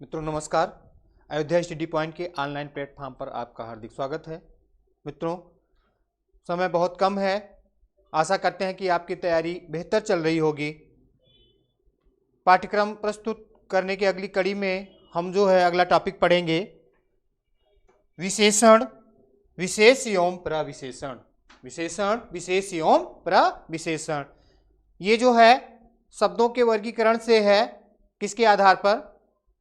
मित्रों नमस्कार। Ayodhya study point के ऑनलाइन प्लेटफॉर्म पर आपका हार्दिक स्वागत है। मित्रों, समय बहुत कम है, आशा करते हैं कि आपकी तैयारी बेहतर चल रही होगी। पाठ्यक्रम प्रस्तुत करने की अगली कड़ी में हम अगला टॉपिक पढ़ेंगे विशेषण, विशेष एवं प्रविशेषण। विशेषण, विशेष एवं प्रविशेषण ये शब्दों के वर्गीकरण से है। किसके आधार पर?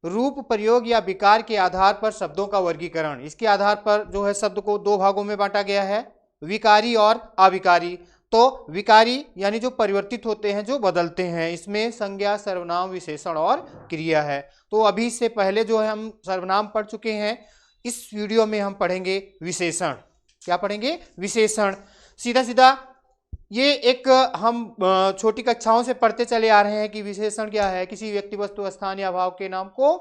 रूप, प्रयोग या विकार के आधार पर शब्दों का वर्गीकरण। इसके आधार पर शब्द को दो भागों में बांटा गया है, विकारी और अविकारी। तो विकारी यानी जो परिवर्तित होते हैं, जो बदलते हैं, इसमें संज्ञा, सर्वनाम, विशेषण और क्रिया है। तो अभी से पहले हम सर्वनाम पढ़ चुके हैं। इस वीडियो में हम पढ़ेंगे विशेषण। क्या पढ़ेंगे? विशेषण। सीधा सीधा ये एक हम छोटी कक्षाओं से पढ़ते चले आ रहे हैं कि विशेषण क्या है। किसी व्यक्ति, वस्तु, स्थान या भाव के नाम को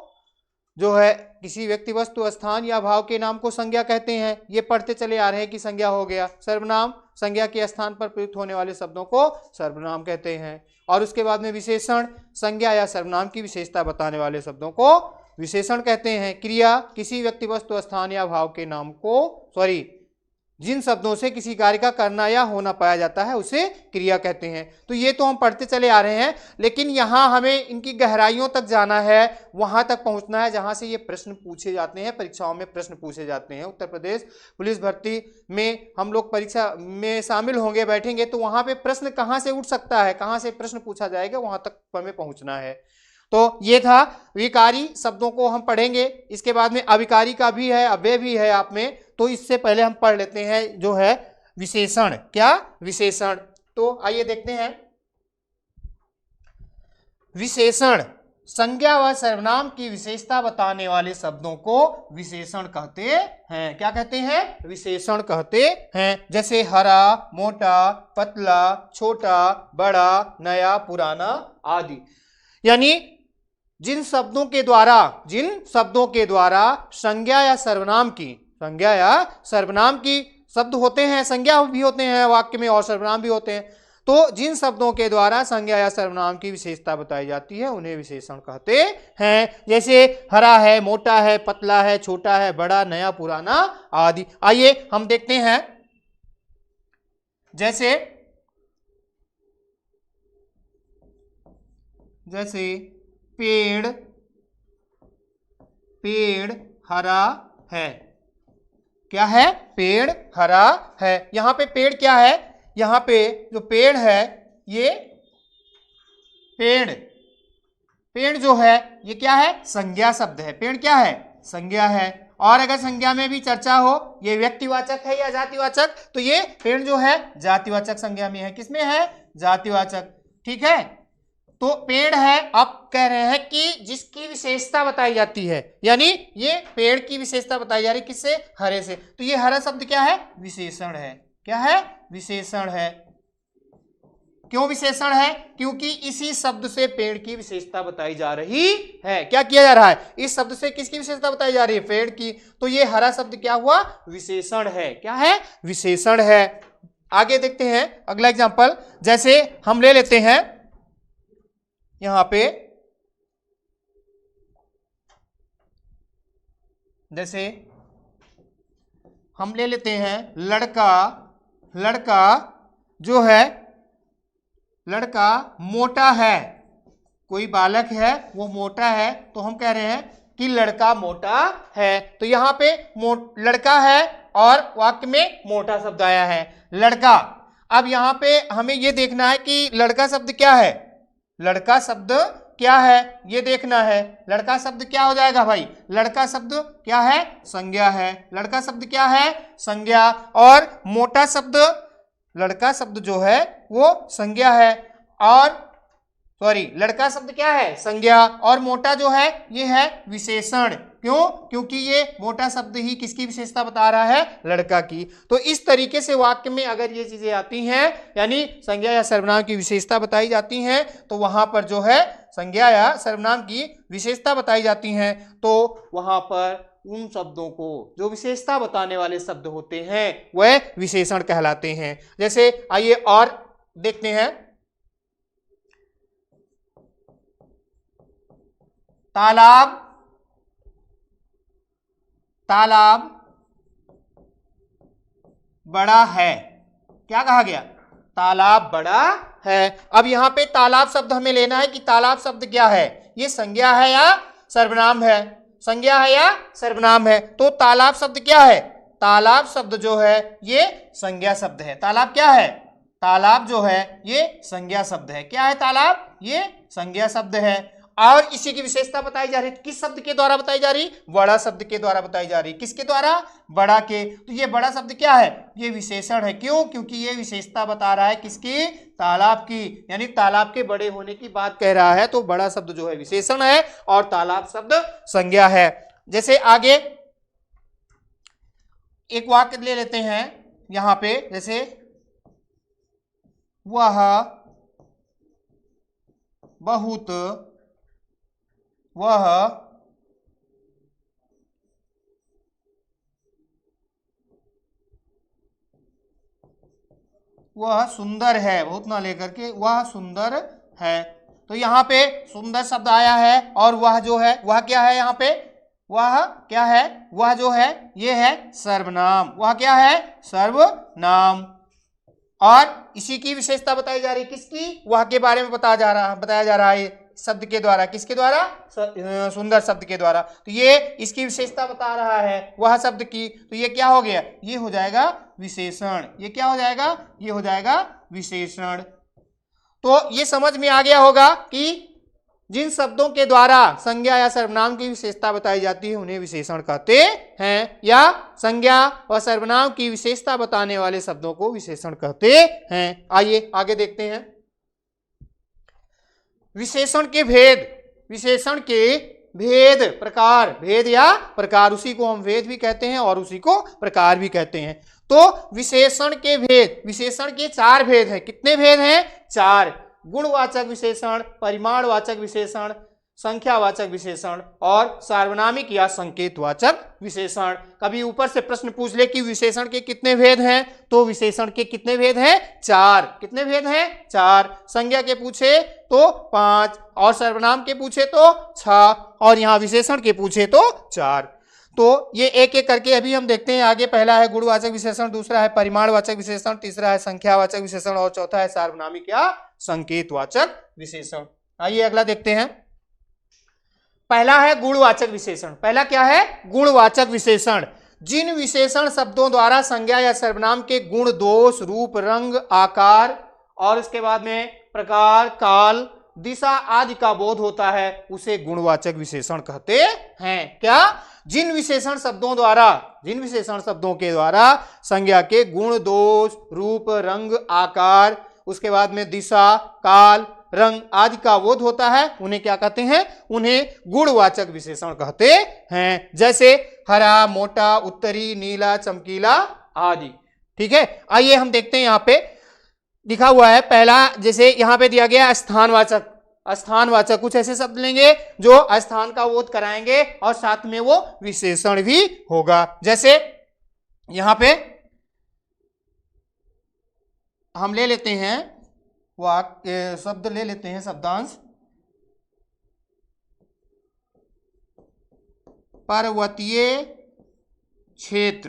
किसी व्यक्ति, वस्तु, स्थान या भाव के नाम को संज्ञा कहते हैं। ये पढ़ते चले आ रहे हैं कि संज्ञा हो गया। सर्वनाम, संज्ञा के स्थान पर प्रयुक्त होने वाले शब्दों को सर्वनाम कहते हैं। और उसके बाद में विशेषण, संज्ञा या सर्वनाम की विशेषता बताने वाले शब्दों को विशेषण कहते हैं। क्रिया, किसी व्यक्ति, वस्तु, स्थान या भाव के नाम को जिन शब्दों से किसी कार्य का करना या होना पाया जाता है उसे क्रिया कहते हैं। तो ये तो हम पढ़ते चले आ रहे हैं, लेकिन यहाँ हमें इनकी गहराइयों तक जाना है, वहां तक पहुंचना है जहां से ये प्रश्न पूछे जाते हैं, परीक्षाओं में प्रश्न पूछे जाते हैं। उत्तर प्रदेश पुलिस भर्ती में हम लोग परीक्षा में शामिल होंगे, बैठेंगे, तो वहां पे प्रश्न कहाँ से उठ सकता है, कहाँ से प्रश्न पूछा जाएगा, वहां तक हमें पहुंचना है। तो ये था विकारी शब्दों को हम पढ़ेंगे। इसके बाद में अविकारी का भी है, अव्यय भी है आप में। तो इससे पहले हम पढ़ लेते हैं विशेषण। क्या? विशेषण। तो आइए देखते हैं। विशेषण संज्ञा व सर्वनाम की विशेषता बताने वाले शब्दों को विशेषण कहते हैं। क्या कहते हैं? विशेषण कहते हैं। जैसे हरा, मोटा, पतला, छोटा, बड़ा, नया, पुराना आदि। यानी जिन शब्दों के द्वारा संज्ञा या सर्वनाम की शब्द होते हैं, संज्ञा भी होते हैं वाक्य में और सर्वनाम भी होते हैं। तो जिन शब्दों के द्वारा संज्ञा या सर्वनाम की विशेषता बताई जाती है उन्हें विशेषण कहते हैं। जैसे हरा है, मोटा है, पतला है, छोटा है, बड़ा, नया, पुराना आदि। आइए हम देखते हैं। जैसे पेड़ हरा है। क्या है? पेड़ हरा है। यहां पे पेड़ क्या है? यहां पे जो पेड़ है, ये पेड़ जो है ये क्या है? संज्ञा शब्द है। पेड़ क्या है? संज्ञा है। और अगर संज्ञा में भी चर्चा हो, ये व्यक्तिवाचक है या जातिवाचक, तो ये पेड़ जो है जातिवाचक संज्ञा में है। किसमें है? जातिवाचक। ठीक है। तो पेड़ है, आप कह रहे हैं कि जिसकी विशेषता बताई जाती है, यानी ये पेड़ की विशेषता बताई जा रही है। किससे? हरे से। तो ये हरा शब्द क्या है? विशेषण है। क्या है? विशेषण है। क्यों विशेषण है? क्योंकि इसी शब्द से पेड़ की विशेषता बताई जा रही है। क्या किया जा रहा है? इस शब्द से किसकी विशेषता बताई जा रही है? पेड़ की। तो ये हरा शब्द क्या हुआ? विशेषण है। क्या है? विशेषण है। आगे देखते हैं अगला एग्जाम्पल। जैसे हम ले लेते हैं यहां पे, जैसे हम ले लेते हैं लड़का जो है, लड़का मोटा है। कोई बालक है वो मोटा है, तो हम कह रहे हैं कि लड़का मोटा है। तो यहां पे लड़का है और वाक्य में मोटा शब्द आया है, लड़का। अब यहां पे हमें ये देखना है कि लड़का शब्द क्या है। लड़का शब्द क्या है ये देखना है। लड़का शब्द क्या हो जाएगा भाई? लड़का शब्द क्या है? संज्ञा है। लड़का शब्द क्या है? संज्ञा। और मोटा शब्द, लड़का शब्द जो है वो संज्ञा है। और लड़का शब्द क्या है? संज्ञा। और मोटा जो है ये है विशेषण। क्यों? क्योंकि ये मोटा शब्द ही किसकी विशेषता बता रहा है? लड़का की। तो इस तरीके से वाक्य में अगर ये चीजें आती हैं, यानी संज्ञा या सर्वनाम की विशेषता बताई जाती हैं, तो वहां पर संज्ञा या सर्वनाम की विशेषता बताई जाती हैं, तो वहां पर उन शब्दों को जो विशेषता बताने वाले शब्द होते हैं वह विशेषण कहलाते हैं। जैसे आइए और देखते हैं। तालाब तालाब बड़ा है। क्या कहा गया? तालाब बड़ा है। अब यहां पे तालाब शब्द हमें लेना है कि तालाब शब्द क्या है, ये संज्ञा है या सर्वनाम है? संज्ञा है या सर्वनाम है? तो तालाब शब्द क्या है? तालाब शब्द जो है ये संज्ञा शब्द है। तालाब क्या है? तालाब जो है ये संज्ञा शब्द है। क्या है तालाब? ये संज्ञा शब्द है। और इसी की विशेषता बताई जा रही, किस शब्द के द्वारा बताई जा रही? बड़ा शब्द के द्वारा बताई जा रही। किसके द्वारा? बड़ा के। तो ये बड़ा शब्द क्या है? ये विशेषण है। क्यों? क्योंकि ये विशेषता बता रहा है किसकी? तालाब की, यानी तालाब के बड़े होने की बात कह रहा है। तो बड़ा शब्द जो है विशेषण है और तालाब शब्द संज्ञा है। जैसे आगे एक वाक्य ले लेते हैं यहां पे, जैसे वह बहुत, वह सुंदर है, बहुत ना लेकर के, वह सुंदर है। तो यहाँ पे सुंदर शब्द आया है और वह जो है, वह क्या है? यहाँ पे वह क्या है? वह जो है ये है सर्वनाम। वह क्या है? सर्वनाम। और इसी की विशेषता बताई जा रही, किसकी? वह के बारे में बताया जा रहा है शब्द के द्वारा। किसके द्वारा? सुंदर शब्द के द्वारा। तो ये इसकी विशेषता बता रहा है वह शब्द की। तो ये क्या हो गया? ये हो जाएगा विशेषण। ये क्या हो जाएगा? ये हो जाएगा विशेषण। तो ये समझ में आ गया होगा कि जिन शब्दों के द्वारा संज्ञा या सर्वनाम की विशेषता बताई जाती है उन्हें विशेषण कहते हैं, या संज्ञा व सर्वनाम की विशेषता बताने वाले शब्दों को विशेषण कहते हैं। आइए आगे देखते हैं। विशेषण के भेद, विशेषण के भेद, प्रकार, भेद या प्रकार, उसी को हम भेद भी कहते हैं और उसी को प्रकार भी कहते हैं। तो विशेषण के भेद, विशेषण के 4 भेद हैं। कितने भेद हैं? 4। गुणवाचक विशेषण, परिमाणवाचक विशेषण, संख्यावाचक विशेषण और सार्वनामिक या संकेतवाचक विशेषण। कभी ऊपर से प्रश्न पूछ ले कि विशेषण के कितने भेद हैं, तो विशेषण के कितने भेद हैं? 4। कितने भेद हैं? 4। संज्ञा के पूछे तो 5 और सर्वनाम के पूछे तो 6 और यहाँ विशेषण के पूछे तो 4। तो ये एक एक करके अभी हम देखते हैं आगे। पहला है गुणवाचक विशेषण, दूसरा है परिमाणवाचक विशेषण, तीसरा है संख्यावाचक विशेषण और चौथा है सार्वनामिक या संकेतवाचक विशेषण। आइए अगला देखते हैं। पहला है गुणवाचक विशेषण। पहला क्या है? गुणवाचक विशेषण। जिन विशेषण शब्दों द्वारा संज्ञा या सर्वनाम के गुण, दोष, रूप, रंग, आकार और उसके बाद में प्रकार, काल, दिशा आदि का बोध होता है उसे गुणवाचक विशेषण कहते हैं। क्या? जिन विशेषण शब्दों द्वारा, जिन विशेषण शब्दों के द्वारा संज्ञा के गुण, दोष, रूप, रंग, आकार, उसके बाद में दिशा, काल, रंग आदि का बोध होता है उन्हें क्या कहते हैं? उन्हें गुणवाचक विशेषण कहते हैं। जैसे हरा, मोटा, उत्तरी, नीला, चमकीला आदि। ठीक है, आइए हम देखते हैं। यहाँ पे लिखा हुआ है पहला, जैसे यहाँ पे दिया गया स्थानवाचक। स्थानवाचक कुछ ऐसे शब्द लेंगे जो स्थान का बोध कराएंगे और साथ में वो विशेषण भी होगा। जैसे यहां पे हम ले लेते हैं वाक्य, शब्द ले लेते हैं, शब्दांश। पर्वतीय क्षेत्र,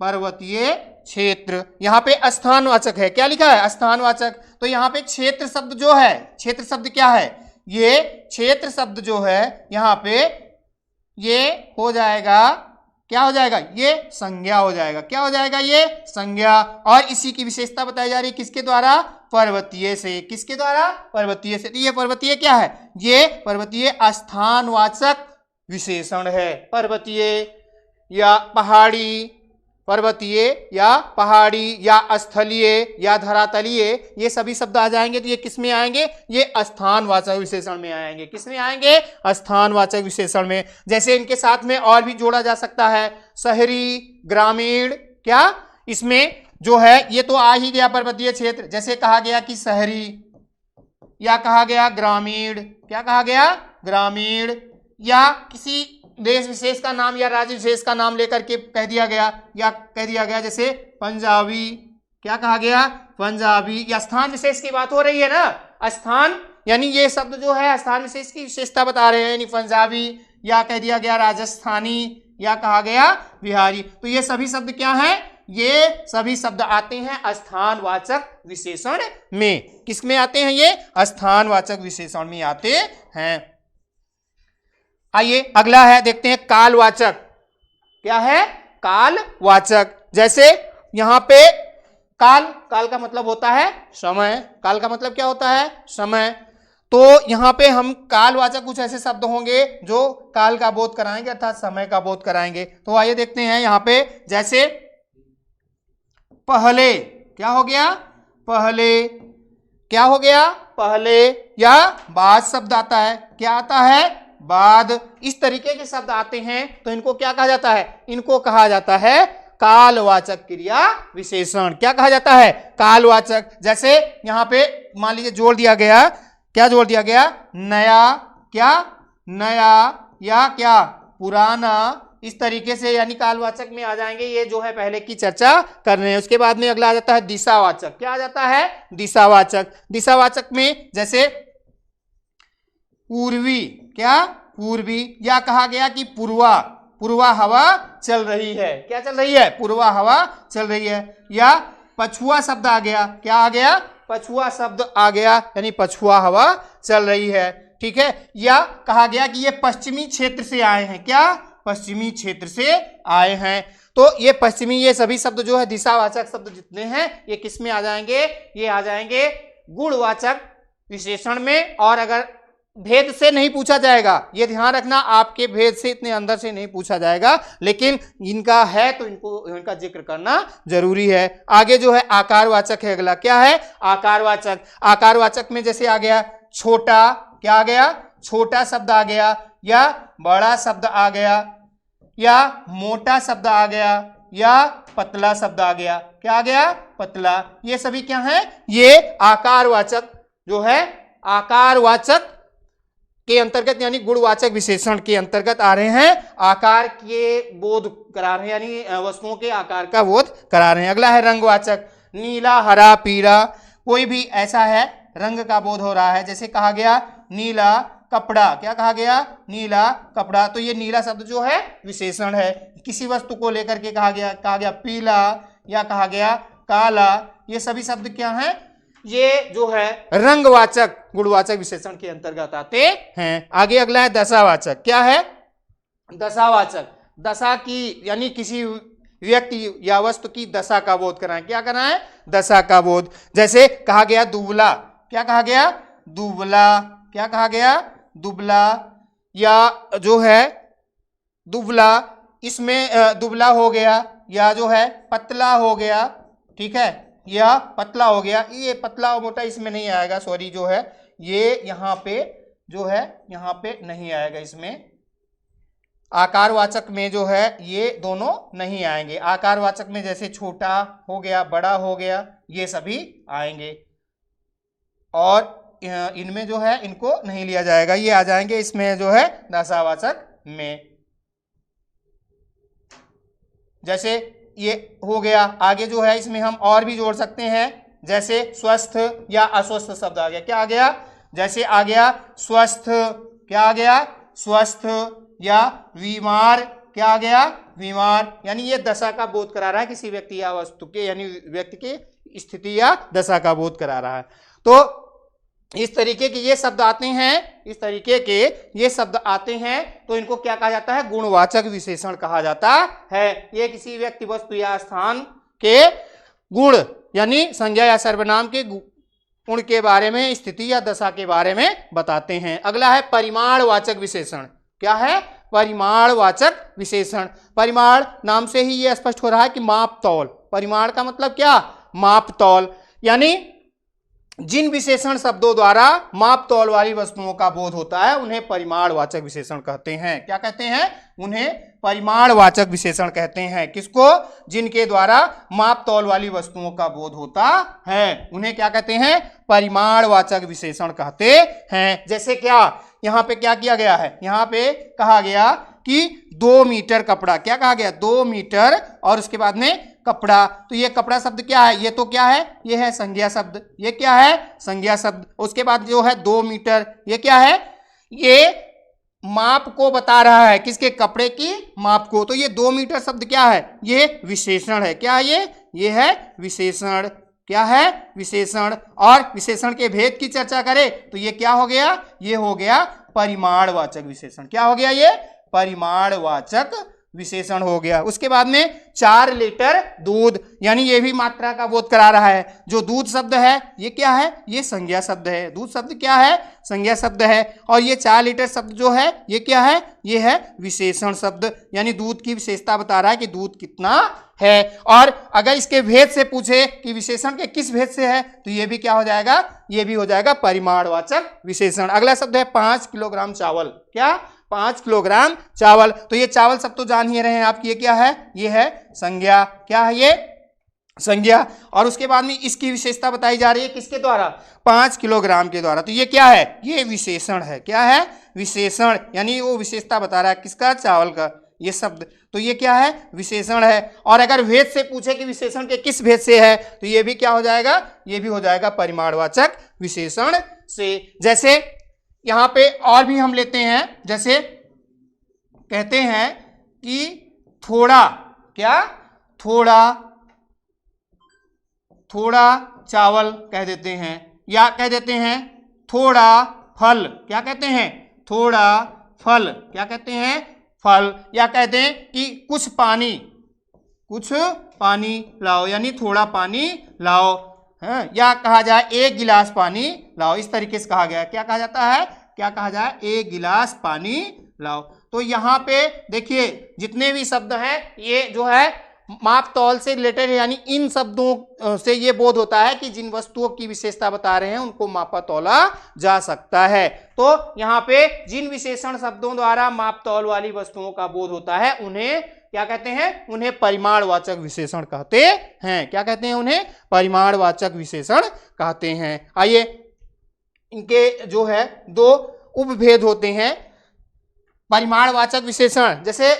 पर्वतीय क्षेत्र। यहां पे स्थानवाचक है। क्या लिखा है? स्थानवाचक। तो यहां पे क्षेत्र शब्द जो है, क्षेत्र शब्द क्या है? ये क्षेत्र शब्द जो है यहां पे ये हो जाएगा, क्या हो जाएगा? ये संज्ञा हो जाएगा। क्या हो जाएगा? ये संज्ञा। और इसी की विशेषता बताई जा रही है किसके द्वारा? पर्वतीय से। किसके द्वारा? पर्वतीय से। तो ये पर्वतीय क्या है? ये पर्वतीय स्थानवाचक विशेषण है। पर्वतीय या पहाड़ी, पर्वतीय या पहाड़ी या स्थलीय या धरातलीय, ये सभी शब्द आ जाएंगे तो ये किस में आएंगे? ये स्थानवाचक विशेषण में आएंगे। किस में आएंगे? स्थानवाचक विशेषण में। जैसे इनके साथ में और भी जोड़ा जा सकता है शहरी, ग्रामीण। क्या? इसमें जो है ये तो आ ही गया पर्वतीय क्षेत्र। जैसे कहा गया कि शहरी या कहा गया ग्रामीण। क्या कहा गया? ग्रामीण। या किसी देश विशेष का नाम या राज्य विशेष का नाम लेकर के कह दिया गया, या कह दिया गया जैसे पंजाबी। क्या कहा गया? पंजाबी। या स्थान विशेष की बात हो रही है ना, स्थान, यानी ये शब्द जो है स्थान विशेष की विशेषता बता रहे हैं, यानी पंजाबी। या कह दिया गया राजस्थानी। या कहा गया बिहारी। तो ये सभी शब्द क्या हैं? ये सभी शब्द आते हैं स्थानवाचक विशेषण में। किसमें आते हैं? ये स्थानवाचक विशेषण में आते हैं। आइए अगला है, देखते हैं कालवाचक। क्या है? कालवाचक। जैसे यहां पे काल का मतलब होता है समय। काल का मतलब क्या होता है? समय। तो यहां पे हम कालवाचक कुछ ऐसे शब्द होंगे जो काल का बोध कराएंगे अर्थात समय का बोध कराएंगे। तो आइए देखते हैं यहां पे, जैसे पहले। क्या हो गया? पहले। क्या हो गया? पहले। या बाद शब्द आता है। क्या आता है? बाद। इस तरीके के शब्द आते हैं तो इनको क्या कहा जाता है? इनको कहा जाता है कालवाचक क्रिया विशेषण। क्या कहा जाता है? कालवाचक। जैसे यहां पे मान लीजिए जोड़ दिया गया। क्या जोड़ दिया गया? नया। क्या? नया। या क्या? पुराना। इस तरीके से यानी कालवाचक में आ जाएंगे। ये जो है पहले की चर्चा कर रहे हैं। उसके बाद में अगला आ जाता है दिशावाचक। क्या आ जाता है? दिशावाचक। दिशावाचक में जैसे पूर्वी। क्या? पूर्वी। या कहा गया कि पूर्वा। पूर्वा हवा चल रही है। क्या चल रही है? पूर्वा हवा चल रही है। या पछुआ शब्द आ गया। क्या आ गया? पछुआ शब्द आ गया, यानी पछुआ हवा चल रही है। ठीक है। या कहा गया कि ये पश्चिमी क्षेत्र से आए हैं। क्या? पश्चिमी क्षेत्र से आए हैं। तो ये पश्चिमी, ये सभी शब्द जो है दिशावाचक शब्द जितने हैं ये किस में आ जाएंगे? ये आ जाएंगे गुणवाचक विशेषण में। और अगर भेद से नहीं पूछा जाएगा, ये ध्यान रखना, आपके भेद से इतने अंदर से नहीं पूछा जाएगा, लेकिन इनका है तो इनका जिक्र करना जरूरी है। आगे जो है आकारवाचक है अगला। क्या है? आकारवाचक। आकारवाचक में जैसे आ गया छोटा। क्या आ गया? छोटा शब्द आ गया। या बड़ा शब्द आ गया। या मोटा शब्द आ गया। या पतला शब्द आ गया। क्या आ गया? पतला। ये सभी क्या है? ये आकारवाचक जो है आकारवाचक के अंतर्गत यानी गुणवाचक विशेषण के अंतर्गत आ रहे हैं। आकार के बोध करा रहे हैं, यानी वस्तुओं के आकार का बोध करा रहे हैं। अगला है रंगवाचक। नीला, हरा, पीला, कोई भी ऐसा है रंग का बोध हो रहा है। जैसे कहा गया नीला कपड़ा। क्या कहा गया? नीला कपड़ा। तो ये नीला शब्द जो है विशेषण है। किसी वस्तु को लेकर के कहा गया पीला या कहा गया काला। ये सभी शब्द क्या हैं? ये जो है रंगवाचक गुणवाचक विशेषण के अंतर्गत आते हैं। आगे अगला है दशावाचक। क्या है? दशावाचक। दशा की यानी किसी व्यक्ति या वस्तु की दशा का बोध कराएं। क्या कराएं? दशा का बोध। जैसे कहा गया दुबला। क्या कहा गया? दुबला। क्या कहा गया? दुबला। या जो है दुबला, इसमें दुबला हो गया, या जो है पतला हो गया। ठीक है। या पतला हो गया। ये पतला और मोटा इसमें नहीं आएगा, सॉरी, जो है ये यहाँ पे जो है यहाँ पे नहीं आएगा। इसमें आकारवाचक में जो है ये दोनों नहीं आएंगे। आकारवाचक में जैसे छोटा हो गया, बड़ा हो गया, ये सभी आएंगे। और इनमें जो है इनको नहीं लिया जाएगा, ये आ जाएंगे इसमें जो है दशावाचक में। जैसे ये हो गया। आगे जो है इसमें हम और भी जोड़ सकते हैं। जैसे स्वस्थ या अस्वस्थ शब्द आ गया। क्या आ गया? जैसे आ गया स्वस्थ। क्या आ गया? स्वस्थ। या बीमार। क्या आ गया? बीमार। यानी ये दशा का बोध करा रहा है किसी व्यक्ति या वस्तु के, यानी व्यक्ति की स्थिति या दशा का बोध करा रहा है। तो इस तरीके के ये शब्द आते हैं, इस तरीके के ये शब्द आते हैं तो इनको क्या कहा जाता है? गुणवाचक विशेषण कहा जाता है। ये किसी व्यक्ति, वस्तु या स्थान के गुण यानी संज्ञा या सर्वनाम के गुण के बारे में, स्थिति या दशा के बारे में बताते हैं। अगला है परिमाणवाचक विशेषण। क्या है? परिमाणवाचक विशेषण। परिमाण नाम से ही ये स्पष्ट हो रहा है कि माप तौल। परिमाण का मतलब क्या? माप तौल। यानी जिन विशेषण शब्दों द्वारा माप तौल वाली वस्तुओं का बोध होता है उन्हें परिमाणवाचक विशेषण कहते हैं। क्या कहते हैं? उन्हें परिमाणवाचक विशेषण कहते हैं। किसको? जिनके द्वारा माप तौल वाली वस्तुओं का बोध होता है उन्हें क्या कहते हैं? परिमाणवाचक विशेषण कहते हैं। जैसे क्या यहाँ पे क्या किया गया है? यहाँ पे कहा गया कि 2 मीटर कपड़ा। क्या कहा गया? 2 मीटर और उसके बाद में कपड़ा। तो ये कपड़ा शब्द क्या है? ये तो क्या है? ये है संज्ञा शब्द। ये क्या है? संज्ञा शब्द। उसके बाद जो है 2 मीटर, ये क्या है? ये माप को बता रहा है, किसके, कपड़े की माप को। तो ये 2 मीटर शब्द क्या है, ये विशेषण है। क्या है ये है विशेषण। क्या है, विशेषण। और विशेषण के भेद की चर्चा करें तो ये क्या हो गया, ये हो गया परिमाणवाचक विशेषण। क्या हो गया, ये परिमाणवाचक विशेषण हो गया। उसके बाद में 4 लीटर दूध, यानी ये भी मात्रा का बोध करा रहा है। जो दूध शब्द है ये क्या है, ये संज्ञा शब्द है। दूध शब्द क्या है, संज्ञा शब्द है। और ये 4 लीटर शब्द जो है ये क्या है, ये है विशेषण शब्द, यानी दूध की विशेषता बता रहा है कि दूध कितना है। और अगर इसके भेद से पूछे कि विशेषण के किस भेद से है तो ये भी क्या हो जाएगा, ये भी हो जाएगा परिमाणवाचक विशेषण। अगला शब्द है 5 किलोग्राम चावल। क्या, 5 किलोग्राम चावल। तो ये चावल सब तो जान ही रहे हैं आपकी, ये क्या है, ये है संज्ञा। क्या है ये, संज्ञा। और उसके बाद में इसकी विशेषता बताई जा रही है किसके द्वारा, 5 किलोग्राम के द्वारा। तो ये क्या है, ये विशेषण है। क्या है, विशेषण, यानी वो विशेषता बता रहा है किसका, चावल का, ये शब्द। तो ये क्या है, विशेषण है। और अगर भेद से पूछे कि विशेषण के किस भेद से है तो ये भी क्या हो जाएगा, ये भी हो जाएगा परिमाणवाचक विशेषण से। जैसे यहां पे और भी हम लेते हैं, जैसे कहते हैं कि थोड़ा, क्या, थोड़ा, थोड़ा चावल कह देते हैं, या कह देते हैं थोड़ा फल। क्या कहते हैं, थोड़ा फल। क्या कहते हैं, फल। या कहते हैं कि कुछ पानी, कुछ पानी लाओ, यानी थोड़ा पानी लाओ है। या कहा जाए 1 गिलास पानी लाओ, इस तरीके से कहा गया। क्या कहा जाता है, क्या कहा जाए, 1 गिलास पानी लाओ। तो यहाँ पे देखिए जितने भी शब्द हैं ये जो है माप तौल से रिलेटेड है, यानी इन शब्दों से ये बोध होता है कि जिन वस्तुओं की विशेषता बता रहे हैं उनको मापा तौला जा सकता है। तो यहाँ पे जिन विशेषण शब्दों द्वारा माप तौल वाली वस्तुओं का बोध होता है उन्हें क्या कहते हैं, उन्हें परिमाणवाचक विशेषण कहते हैं। क्या कहते हैं, उन्हें परिमाणवाचक विशेषण कहते हैं। आइए इनके जो है 2 उपभेद होते हैं परिमाणवाचक विशेषण। जैसे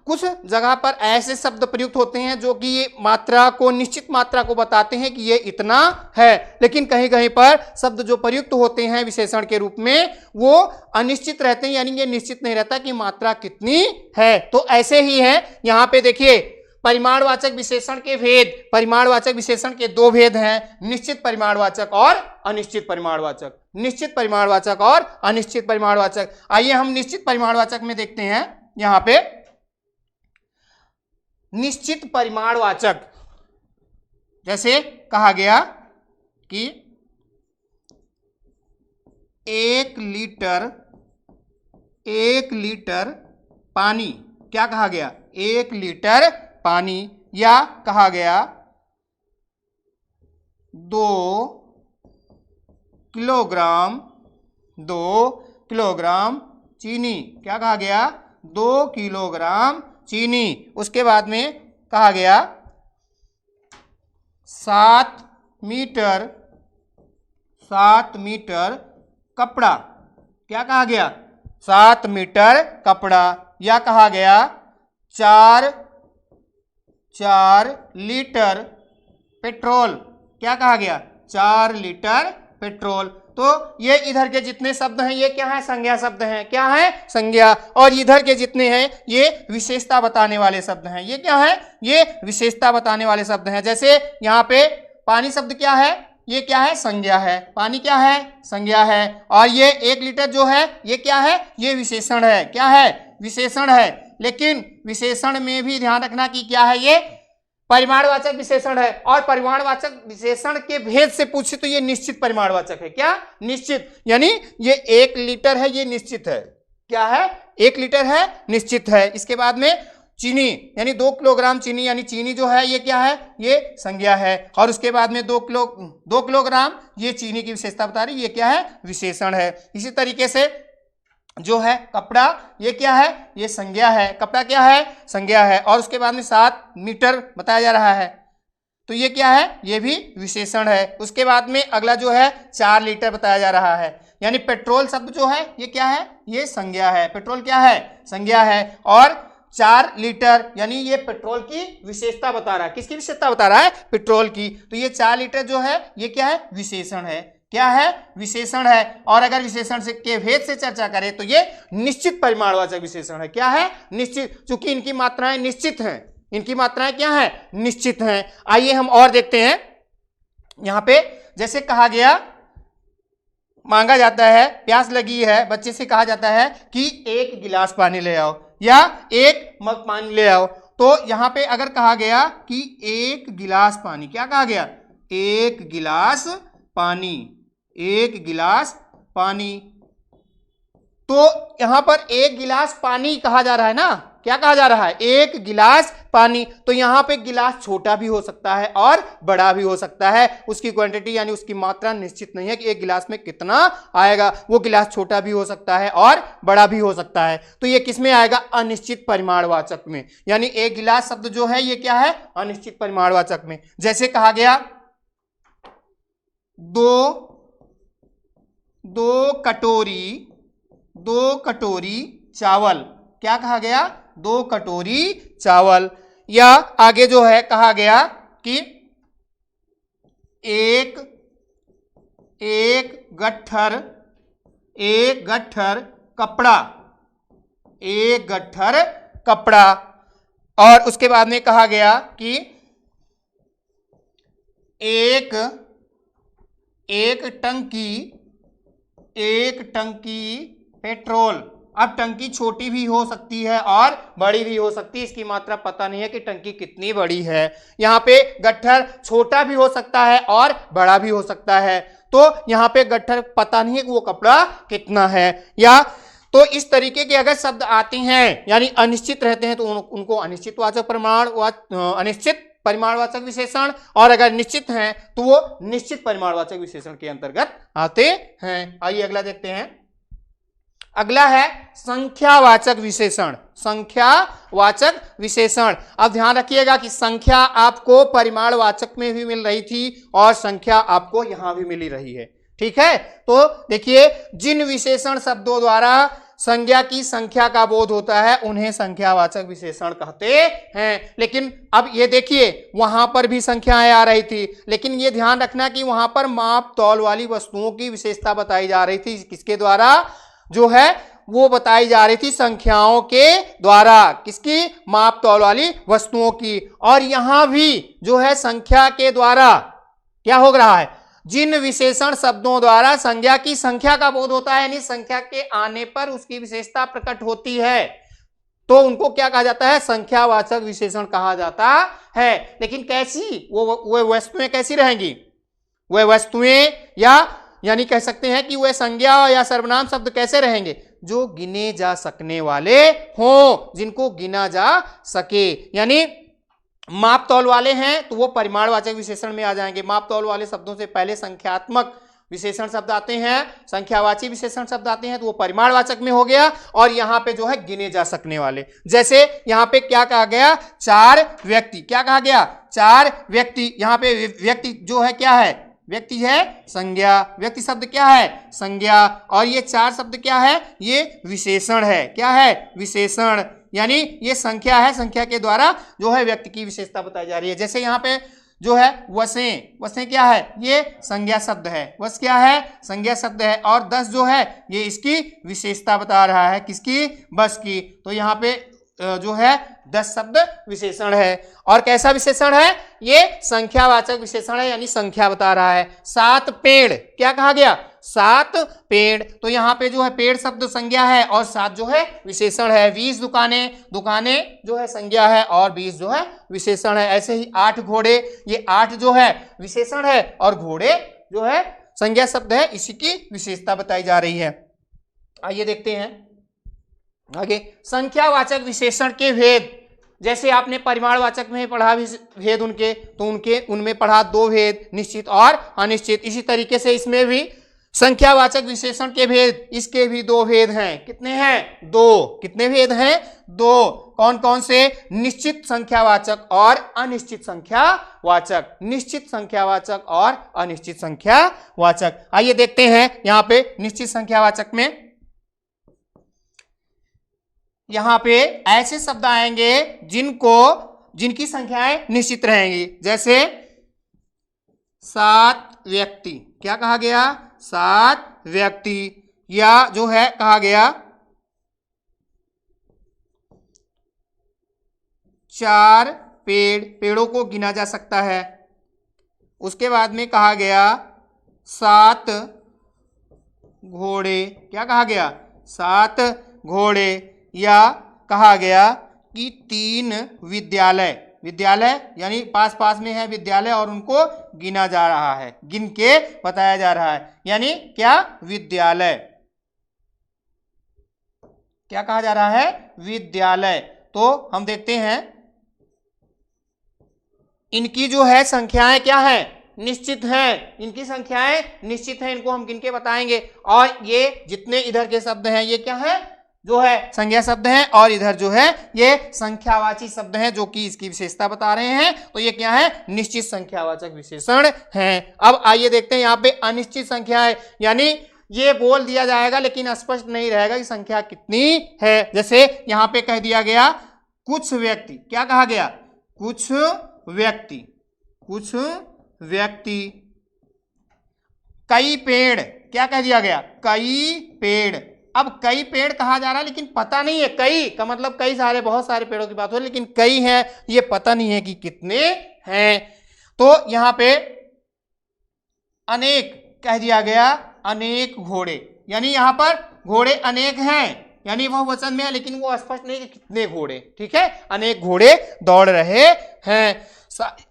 कुछ जगह पर ऐसे शब्द प्रयुक्त होते हैं जो कि ये मात्रा को, निश्चित मात्रा को बताते हैं कि ये इतना है, लेकिन कहीं कहीं पर शब्द जो प्रयुक्त होते हैं विशेषण के रूप में वो अनिश्चित रहते हैं, यानी ये निश्चित नहीं रहता कि मात्रा कितनी है। तो ऐसे ही है यहाँ पे देखिए परिमाणवाचक विशेषण के भेद। परिमाणवाचक विशेषण के 2 भेद हैं, निश्चित परिमाणवाचक और अनिश्चित परिमाणवाचक। निश्चित परिमाणवाचक और अनिश्चित परिमाणवाचक। आइए हम निश्चित परिमाणवाचक में देखते हैं। यहाँ पे निश्चित परिमाणवाचक जैसे कहा गया कि 1 लीटर पानी। क्या कहा गया, 1 लीटर पानी। या कहा गया 2 किलोग्राम चीनी। क्या कहा गया, 2 किलोग्राम चीनी। उसके बाद में कहा गया 7 मीटर कपड़ा। क्या कहा गया, 7 मीटर कपड़ा। या कहा गया 4 लीटर पेट्रोल। क्या कहा गया, 4 लीटर पेट्रोल। तो ये इधर के जितने शब्द हैं ये क्या है, संज्ञा शब्द हैं। क्या है, संज्ञा। और इधर के जितने हैं ये विशेषता बताने वाले शब्द हैं। ये क्या है, ये विशेषता बताने वाले शब्द हैं। जैसे यहाँ पे पानी शब्द क्या है, ये क्या है, संज्ञा है। पानी क्या है, संज्ञा है। और ये 1 लीटर जो है ये क्या है, ये विशेषण है। क्या है, विशेषण है। लेकिन विशेषण में भी ध्यान रखना कि क्या है, ये परिमाणवाचक विशेषण है। और परिमाणवाचक विशेषण के भेद से पूछे तो ये निश्चित परिमाणवाचक है। क्या, निश्चित। यानी ये 1 लीटर है, ये निश्चित है। क्या है, 1 लीटर है, निश्चित है। इसके बाद में चीनी, यानी 2 किलोग्राम चीनी, यानी चीनी जो है ये क्या है, ये संज्ञा है। और उसके बाद में 2 किलोग्राम ये चीनी की विशेषता बता रही, ये क्या है, विशेषण है। इसी तरीके से जो है कपड़ा, ये क्या है, ये संज्ञा है। कपड़ा क्या है, संज्ञा है। और उसके बाद में 7 मीटर बताया जा रहा है तो ये क्या है, ये भी विशेषण है। उसके बाद में अगला जो है 4 लीटर बताया जा रहा है, यानी पेट्रोल शब्द जो है ये क्या है, ये संज्ञा है। पेट्रोल क्या है, संज्ञा है। और 4 लीटर यानी ये पेट्रोल की विशेषता बता रहा है। किसकी विशेषता बता रहा है, पेट्रोल की। तो ये 4 लीटर जो है ये क्या है, विशेषण है। क्या है? विशेषण है। और अगर विशेषण से के भेद से चर्चा करें तो ये निश्चित परिमाणवाचक विशेषण है। क्या है? निश्चित, चूंकि इनकी मात्राएं निश्चित हैं। इनकी मात्राएं क्या है? निश्चित हैं। आइए हम और देखते हैं। यहां पे जैसे कहा गया, मांगा जाता है, प्यास लगी है, बच्चे से कहा जाता है कि 1 गिलास पानी ले आओ या 1 मग पानी ले आओ। तो यहां पे अगर कहा गया कि 1 गिलास पानी, क्या कहा गया? 1 गिलास पानी, 1 गिलास पानी। तो यहां पर 1 गिलास पानी कहा जा रहा है ना, क्या कहा जा रहा है? 1 गिलास पानी। तो यहां पे गिलास छोटा भी हो सकता है और बड़ा भी हो सकता है। उसकी क्वांटिटी यानी उसकी मात्रा निश्चित नहीं है कि 1 गिलास में कितना आएगा। वो गिलास छोटा भी हो सकता है और बड़ा भी हो सकता है। तो ये किस में आएगा? अनिश्चित परिमाणवाचक में। यानी 1 गिलास शब्द जो है ये क्या है? अनिश्चित परिमाणवाचक में। जैसे कहा गया दो कटोरी चावल, क्या कहा गया? 2 कटोरी चावल। या आगे जो है कहा गया कि एक गट्ठर कपड़ा, 1 गट्ठर कपड़ा। और उसके बाद में कहा गया कि एक टंकी पेट्रोल। अब टंकी छोटी भी हो सकती है और बड़ी भी हो सकती है। इसकी मात्रा पता नहीं है कि टंकी कितनी बड़ी है। यहाँ पे गट्ठर छोटा भी हो सकता है और बड़ा भी हो सकता है। तो यहाँ पे गट्ठर पता नहीं है कि वो कपड़ा कितना है। या तो इस तरीके के अगर शब्द आते हैं यानी अनिश्चित रहते हैं तो उनको अनिश्चितवाचक अनिश्चित परिमाणवाचक विशेषण, और अगर निश्चित हैं तो वो निश्चित परिमाणवाचक विशेषण के अंतर्गत आते हैं। आइए अगला देखते हैं। अगला है संख्यावाचक विशेषण। संख्यावाचक विशेषण। अब ध्यान रखिएगा कि संख्या आपको परिमाणवाचक में भी मिल रही थी और संख्या आपको यहां भी मिली रही है। ठीक है, तो देखिए, जिन विशेषण शब्दों द्वारा संज्ञा की संख्या का बोध होता है उन्हें संख्यावाचक विशेषण कहते हैं। लेकिन अब ये देखिए, वहां पर भी संख्याएं आ रही थी, लेकिन ये ध्यान रखना कि वहां पर माप तौल वाली वस्तुओं की विशेषता बताई जा रही थी। किसके द्वारा? जो है वो बताई जा रही थी संख्याओं के द्वारा। किसकी? माप तौल वाली वस्तुओं की। और यहां भी जो है संख्या के द्वारा क्या हो रहा है? जिन विशेषण शब्दों द्वारा संज्ञा की संख्या का बोध होता है यानी संख्या के आने पर उसकी विशेषता प्रकट होती है, तो उनको क्या कहा जाता है? संख्यावाचक विशेषण कहा जाता है। लेकिन कैसी? वो वस्तुएं कैसी रहेंगी? वह वस्तुएं यानी कह सकते हैं कि वह संज्ञा या सर्वनाम शब्द कैसे रहेंगे? जो गिने जा सकने वाले हों, जिनको गिना जा सके। यानी माप तौल वाले हैं तो वो परिमाणवाचक विशेषण में आ जाएंगे। माप तौल वाले शब्दों से पहले संख्यात्मक विशेषण शब्द आते हैं, संख्यावाची विशेषण शब्द आते हैं तो वो परिमाणवाचक में हो गया। और यहाँ पे जो है गिने जा सकने वाले, जैसे यहाँ पे क्या कहा गया? 4 व्यक्ति। क्या कहा गया? 4 व्यक्ति। यहाँ पे व्यक्ति जो है क्या है? व्यक्ति है संज्ञा। व्यक्ति शब्द क्या है? संज्ञा। और ये 4 शब्द क्या है? ये विशेषण है। क्या है? विशेषण। यानी ये संख्या है, संख्या के द्वारा जो है व्यक्ति की विशेषता बताई जा रही है। जैसे यहाँ पे जो है वसें क्या है? ये संज्ञा शब्द है। वस क्या है? संज्ञा शब्द है। और 10 जो है ये इसकी विशेषता बता रहा है। किसकी? बस की। तो यहाँ पे जो है 10 शब्द विशेषण है। और कैसा विशेषण है? ये संख्यावाचक विशेषण है, यानी संख्या बता रहा है। 7 पेड़। क्या कहा गया? 7 पेड़। तो यहाँ पे जो है पेड़ शब्द संज्ञा है और 7 जो है विशेषण है। 20 दुकानें जो है संज्ञा है और 20 जो है विशेषण है। ऐसे ही 8 घोड़े, ये 8 जो है विशेषण है और घोड़े जो है संज्ञा शब्द है, इसी की विशेषता बताई जा रही है। आइए देखते हैं आगे। संख्यावाचक विशेषण के भेद। जैसे आपने परिमाणवाचक में पढ़ा भेद उनके, तो उनमें पढ़ा 2 भेद, निश्चित और अनिश्चित। इसी तरीके से इसमें भी संख्यावाचक विशेषण के भेद, इसके भी 2 भेद हैं। कितने हैं? 2। कितने भेद हैं? 2। कौन कौन से? निश्चित संख्यावाचक और अनिश्चित संख्यावाचक। निश्चित संख्यावाचक और अनिश्चित संख्यावाचक। आइए देखते हैं यहाँ पे निश्चित संख्यावाचक में। यहां पे ऐसे शब्द आएंगे जिनकी संख्याएं निश्चित रहेंगी। जैसे 7 व्यक्ति। क्या कहा गया? 7 व्यक्ति, या जो है कहा गया 4 पेड़ों को गिना जा सकता है। उसके बाद में कहा गया 7 घोड़े, क्या कहा गया? 7 घोड़े, या कहा गया कि 3 विद्यालय यानी पास पास में है विद्यालय और उनको गिना जा रहा है, गिन के बताया जा रहा है, यानी क्या? विद्यालय। क्या कहा जा रहा है? विद्यालय। तो हम देखते हैं इनकी जो है संख्याएं क्या है? निश्चित हैं। इनकी संख्याएं निश्चित हैं, इनको हम गिन के बताएंगे। और ये जितने इधर के शब्द हैं ये क्या है? जो है संज्ञा शब्द हैं, और इधर जो है ये संख्यावाची शब्द हैं जो कि इसकी विशेषता बता रहे हैं। तो ये क्या है? निश्चित संख्यावाचक विशेषण हैं। अब आइए देखते हैं यहाँ पे अनिश्चित संख्या है, यानी ये बोल दिया जाएगा लेकिन स्पष्ट नहीं रहेगा कि संख्या कितनी है। जैसे यहाँ पे कह दिया गया कुछ व्यक्ति, क्या कहा गया? कुछ व्यक्ति, कई पेड़, क्या कह दिया गया? कई पेड़। अब कई पेड़ कहा जा रहा है लेकिन पता नहीं है, कई का मतलब कई सारे, बहुत सारे पेड़ों की बात हो रही है, लेकिन कई हैं, ये पता नहीं है कि कितने हैं। तो यहां पे अनेक कह दिया गया, अनेक घोड़े, यानी यहां पर घोड़े अनेक हैं, यानी वह वचन में है लेकिन वो स्पष्ट नहीं कि कितने घोड़े। ठीक है, अनेक घोड़े दौड़ रहे हैं।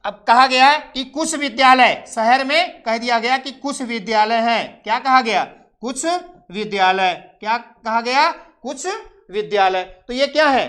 अब कहा गया है कि कुछ विद्यालय, शहर में कह दिया गया कि कुछ विद्यालय हैं। क्या कहा गया? कुछ विद्यालय। क्या कहा गया? कुछ विद्यालय। तो ये क्या है?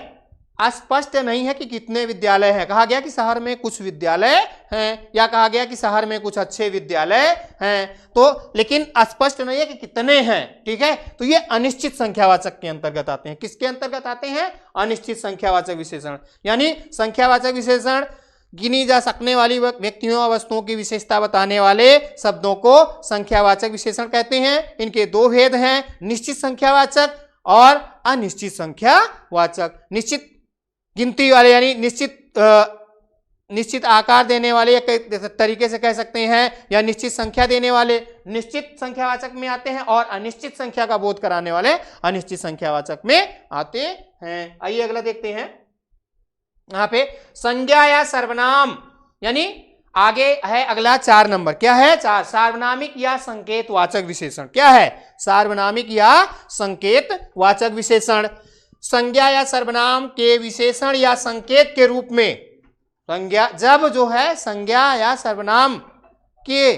स्पष्ट नहीं है कि कितने विद्यालय हैं। कहा गया कि शहर में कुछ विद्यालय हैं, या कहा गया कि शहर में कुछ अच्छे विद्यालय हैं, तो लेकिन स्पष्ट नहीं है कि कितने हैं। ठीक है, तो ये अनिश्चित संख्यावाचक के अंतर्गत आते हैं। किसके अंतर्गत आते हैं? अनिश्चित संख्यावाचक विशेषण। यानी संख्यावाचक विशेषण गिनी जा सकने वाली व्यक्तियों और वस्तुओं की विशेषता बताने वाले शब्दों को संख्यावाचक विशेषण कहते हैं। इनके 2 भेद हैं, निश्चित संख्यावाचक और अनिश्चित संख्यावाचक। निश्चित गिनती वाले यानी निश्चित आकार देने वाले, या तरीके से कह सकते हैं, या निश्चित संख्या देने वाले निश्चित संख्यावाचक में आते हैं, और अनिश्चित संख्या का बोध कराने वाले अनिश्चित संख्यावाचक में आते हैं। आइए अगला देखते हैं। यहाँ पे संज्ञा या सर्वनाम, यानी आगे है अगला 4 नंबर, क्या है? 4, सार्वनामिक या संकेतवाचक विशेषण। क्या है? सार्वनामिक या संकेतवाचक विशेषण। संज्ञा या सर्वनाम के विशेषण या संकेत के रूप में, संज्ञा जब जो है संज्ञा या सर्वनाम के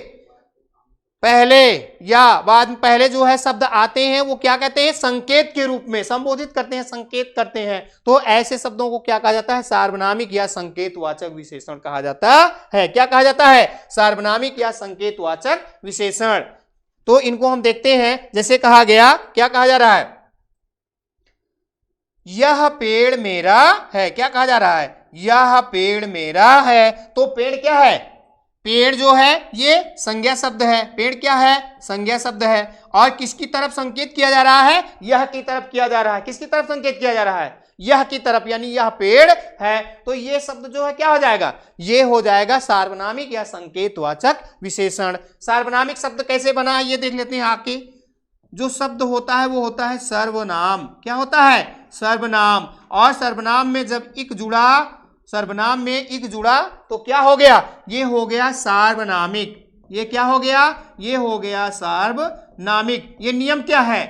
पहले या बाद में पहले जो है शब्द आते हैं, वो क्या कहते हैं? संकेत के रूप में संबोधित करते हैं, संकेत करते हैं। तो ऐसे शब्दों को क्या कहा जाता है? सार्वनामिक या संकेतवाचक विशेषण कहा जाता है। क्या कहा जाता है? सार्वनामिक या संकेतवाचक विशेषण। तो इनको हम देखते हैं। जैसे कहा गया, क्या कहा जा रहा है? यह पेड़ मेरा है। क्या कहा जा रहा है? यह पेड़ मेरा है। तो पेड़ क्या है? पेड़ जो है ये संज्ञा शब्द है। पेड़ क्या है? संज्ञा शब्द है। और किसकी तरफ संकेत किया जा रहा है? यह की तरफ किया जा रहा है। किसकी तरफ संकेत किया जा रहा है? यह की तरफ, यानी यह पेड़ है। तो ये शब्द जो है क्या हो जाएगा? ये हो जाएगा सार्वनामिक या संकेतवाचक विशेषण। सार्वनामिक शब्द कैसे बना है ये देख लेते हैं। आपके जो शब्द होता है वो होता है सर्वनाम। क्या होता है? सर्वनाम। और सर्वनाम में जब इक जुड़ा, सर्वनाम में इक जुड़ा तो क्या हो गया? ये हो गया सार्वनामिक। ये क्या हो गया? ये हो गया सार्वनामिक। ये नियम क्या है?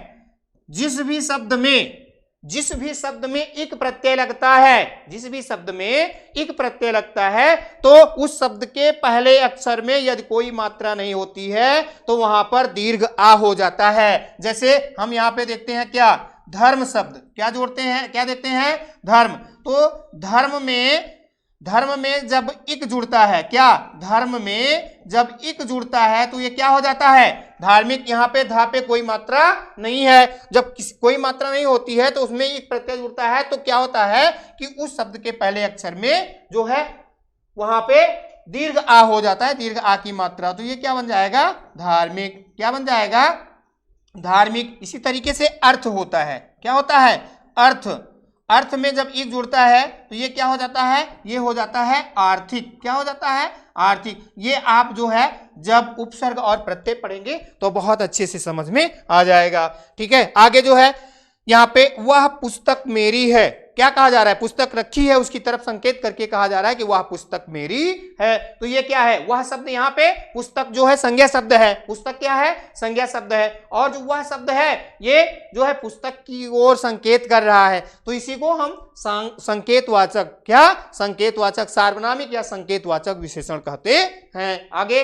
जिस भी शब्द में इक प्रत्यय लगता है, जिस भी शब्द में इक प्रत्यय लगता है, तो उस शब्द के पहले अक्षर में यदि कोई मात्रा नहीं होती है तो वहां पर दीर्घ आ हो जाता है। जैसे हम यहां पे देखते हैं क्या? धर्म शब्द क्या जोड़ते हैं? क्या देखते हैं? धर्म। तो धर्म में जब इक जुड़ता है, क्या? धर्म में जब इक जुड़ता है तो ये क्या हो जाता है? धार्मिक। यहाँ पे धा पे कोई मात्रा नहीं है। जब कोई मात्रा नहीं होती है तो उसमें एक प्रत्यय जुड़ता है तो क्या होता है कि उस शब्द के पहले अक्षर में जो है वहां पे दीर्घ आ हो जाता है, दीर्घ आ की मात्रा। तो ये क्या बन जाएगा? धार्मिक। क्या बन जाएगा? धार्मिक। इसी तरीके से अर्थ होता है। क्या होता है? अर्थ। अर्थ में जब एक जुड़ता है तो ये क्या हो जाता है, ये हो जाता है आर्थिक। क्या हो जाता है, आर्थिक। ये आप जो है जब उपसर्ग और प्रत्यय पढ़ेंगे तो बहुत अच्छे से समझ में आ जाएगा। ठीक है, आगे जो है यहाँ पे वह पुस्तक मेरी है, क्या कहा जा रहा है, पुस्तक रखी है उसकी तरफ संकेत करके कहा जा रहा है कि वह पुस्तक मेरी है। तो ये क्या है, वह शब्द यहाँ पे पुस्तक जो है संज्ञा शब्द है, पुस्तक क्या है, संज्ञा शब्द है, और जो वह शब्द है ये जो है पुस्तक की ओर संकेत कर रहा है। तो इसी को हम संकेतवाचक, क्या, संकेतवाचक सार्वनामिक या संकेतवाचक विशेषण कहते हैं। आगे,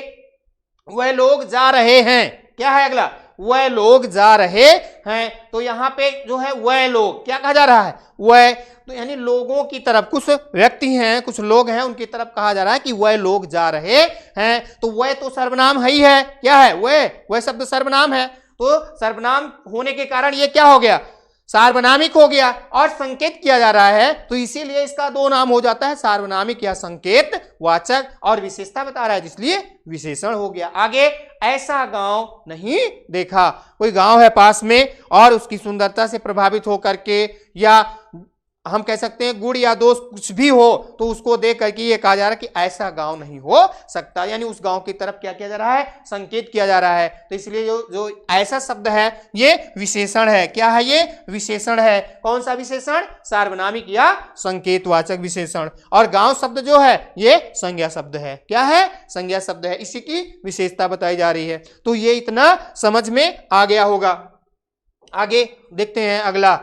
वह लोग जा रहे हैं, क्या है अगला, वह लोग जा रहे हैं। तो यहाँ पे जो है वह लोग क्या कहा जा रहा है, वह, तो यानी लोगों की तरफ, कुछ व्यक्ति हैं, कुछ लोग हैं, उनकी तरफ कहा जा रहा है कि वह लोग जा रहे हैं। तो वह तो सर्वनाम ही है, क्या है, वह शब्द सर्वनाम है। तो सर्वनाम होने के कारण ये क्या हो गया, सार्वनामिक हो गया और संकेत किया जा रहा है, तो इसीलिए इसका दो नाम हो जाता है, सार्वनामिक या संकेत वाचक, और विशेषता बता रहा है इसलिए विशेषण हो गया। आगे, ऐसा गांव नहीं देखा, कोई गांव है पास में और उसकी सुंदरता से प्रभावित होकर के, या हम कह सकते हैं गुण या दोष कुछ भी हो, तो उसको देख करके ये कहा जा रहा है कि ऐसा गांव नहीं हो सकता, यानी उस गांव की तरफ क्या किया जा रहा है, संकेत किया जा रहा है। तो इसलिए जो ऐसा शब्द है ये विशेषण है, क्या है, ये विशेषण है। कौन सा विशेषण, सार्वनामिक या संकेतवाचक विशेषण। और गांव शब्द जो है ये संज्ञा शब्द है, क्या है, संज्ञा शब्द है, इसी की विशेषता बताई जा रही है। तो ये इतना समझ में आ गया होगा। आगे देखते हैं अगला।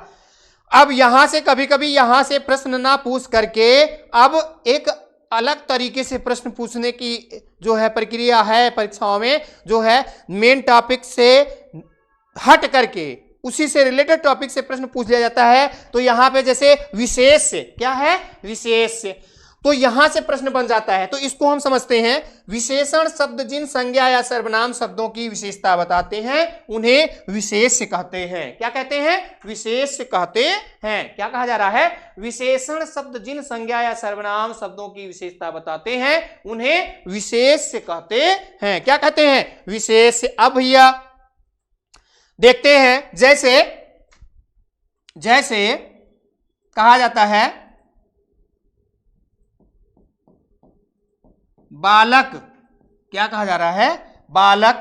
अब यहां से कभी कभी यहां से प्रश्न ना पूछ करके अब एक अलग तरीके से प्रश्न पूछने की जो है प्रक्रिया है परीक्षाओं में, जो है मेन टॉपिक से हट करके उसी से रिलेटेड टॉपिक से प्रश्न पूछ लिया जाता है। तो यहां पे जैसे विशेष, क्या है, विशेष, तो यहां से प्रश्न बन जाता है। तो इसको हम समझते हैं, विशेषण शब्द जिन संज्ञा या सर्वनाम शब्दों की विशेषता बताते हैं उन्हें विशेष कहते हैं। क्या कहते हैं, विशेष कहते हैं। क्या कहा जा रहा है, विशेषण शब्द जिन संज्ञा या सर्वनाम शब्दों की विशेषता बताते हैं उन्हें विशेष कहते हैं। क्या कहते हैं, विशेष। अब भैया देखते हैं, जैसे कहा जाता है बालक, क्या कहा जा रहा है, बालक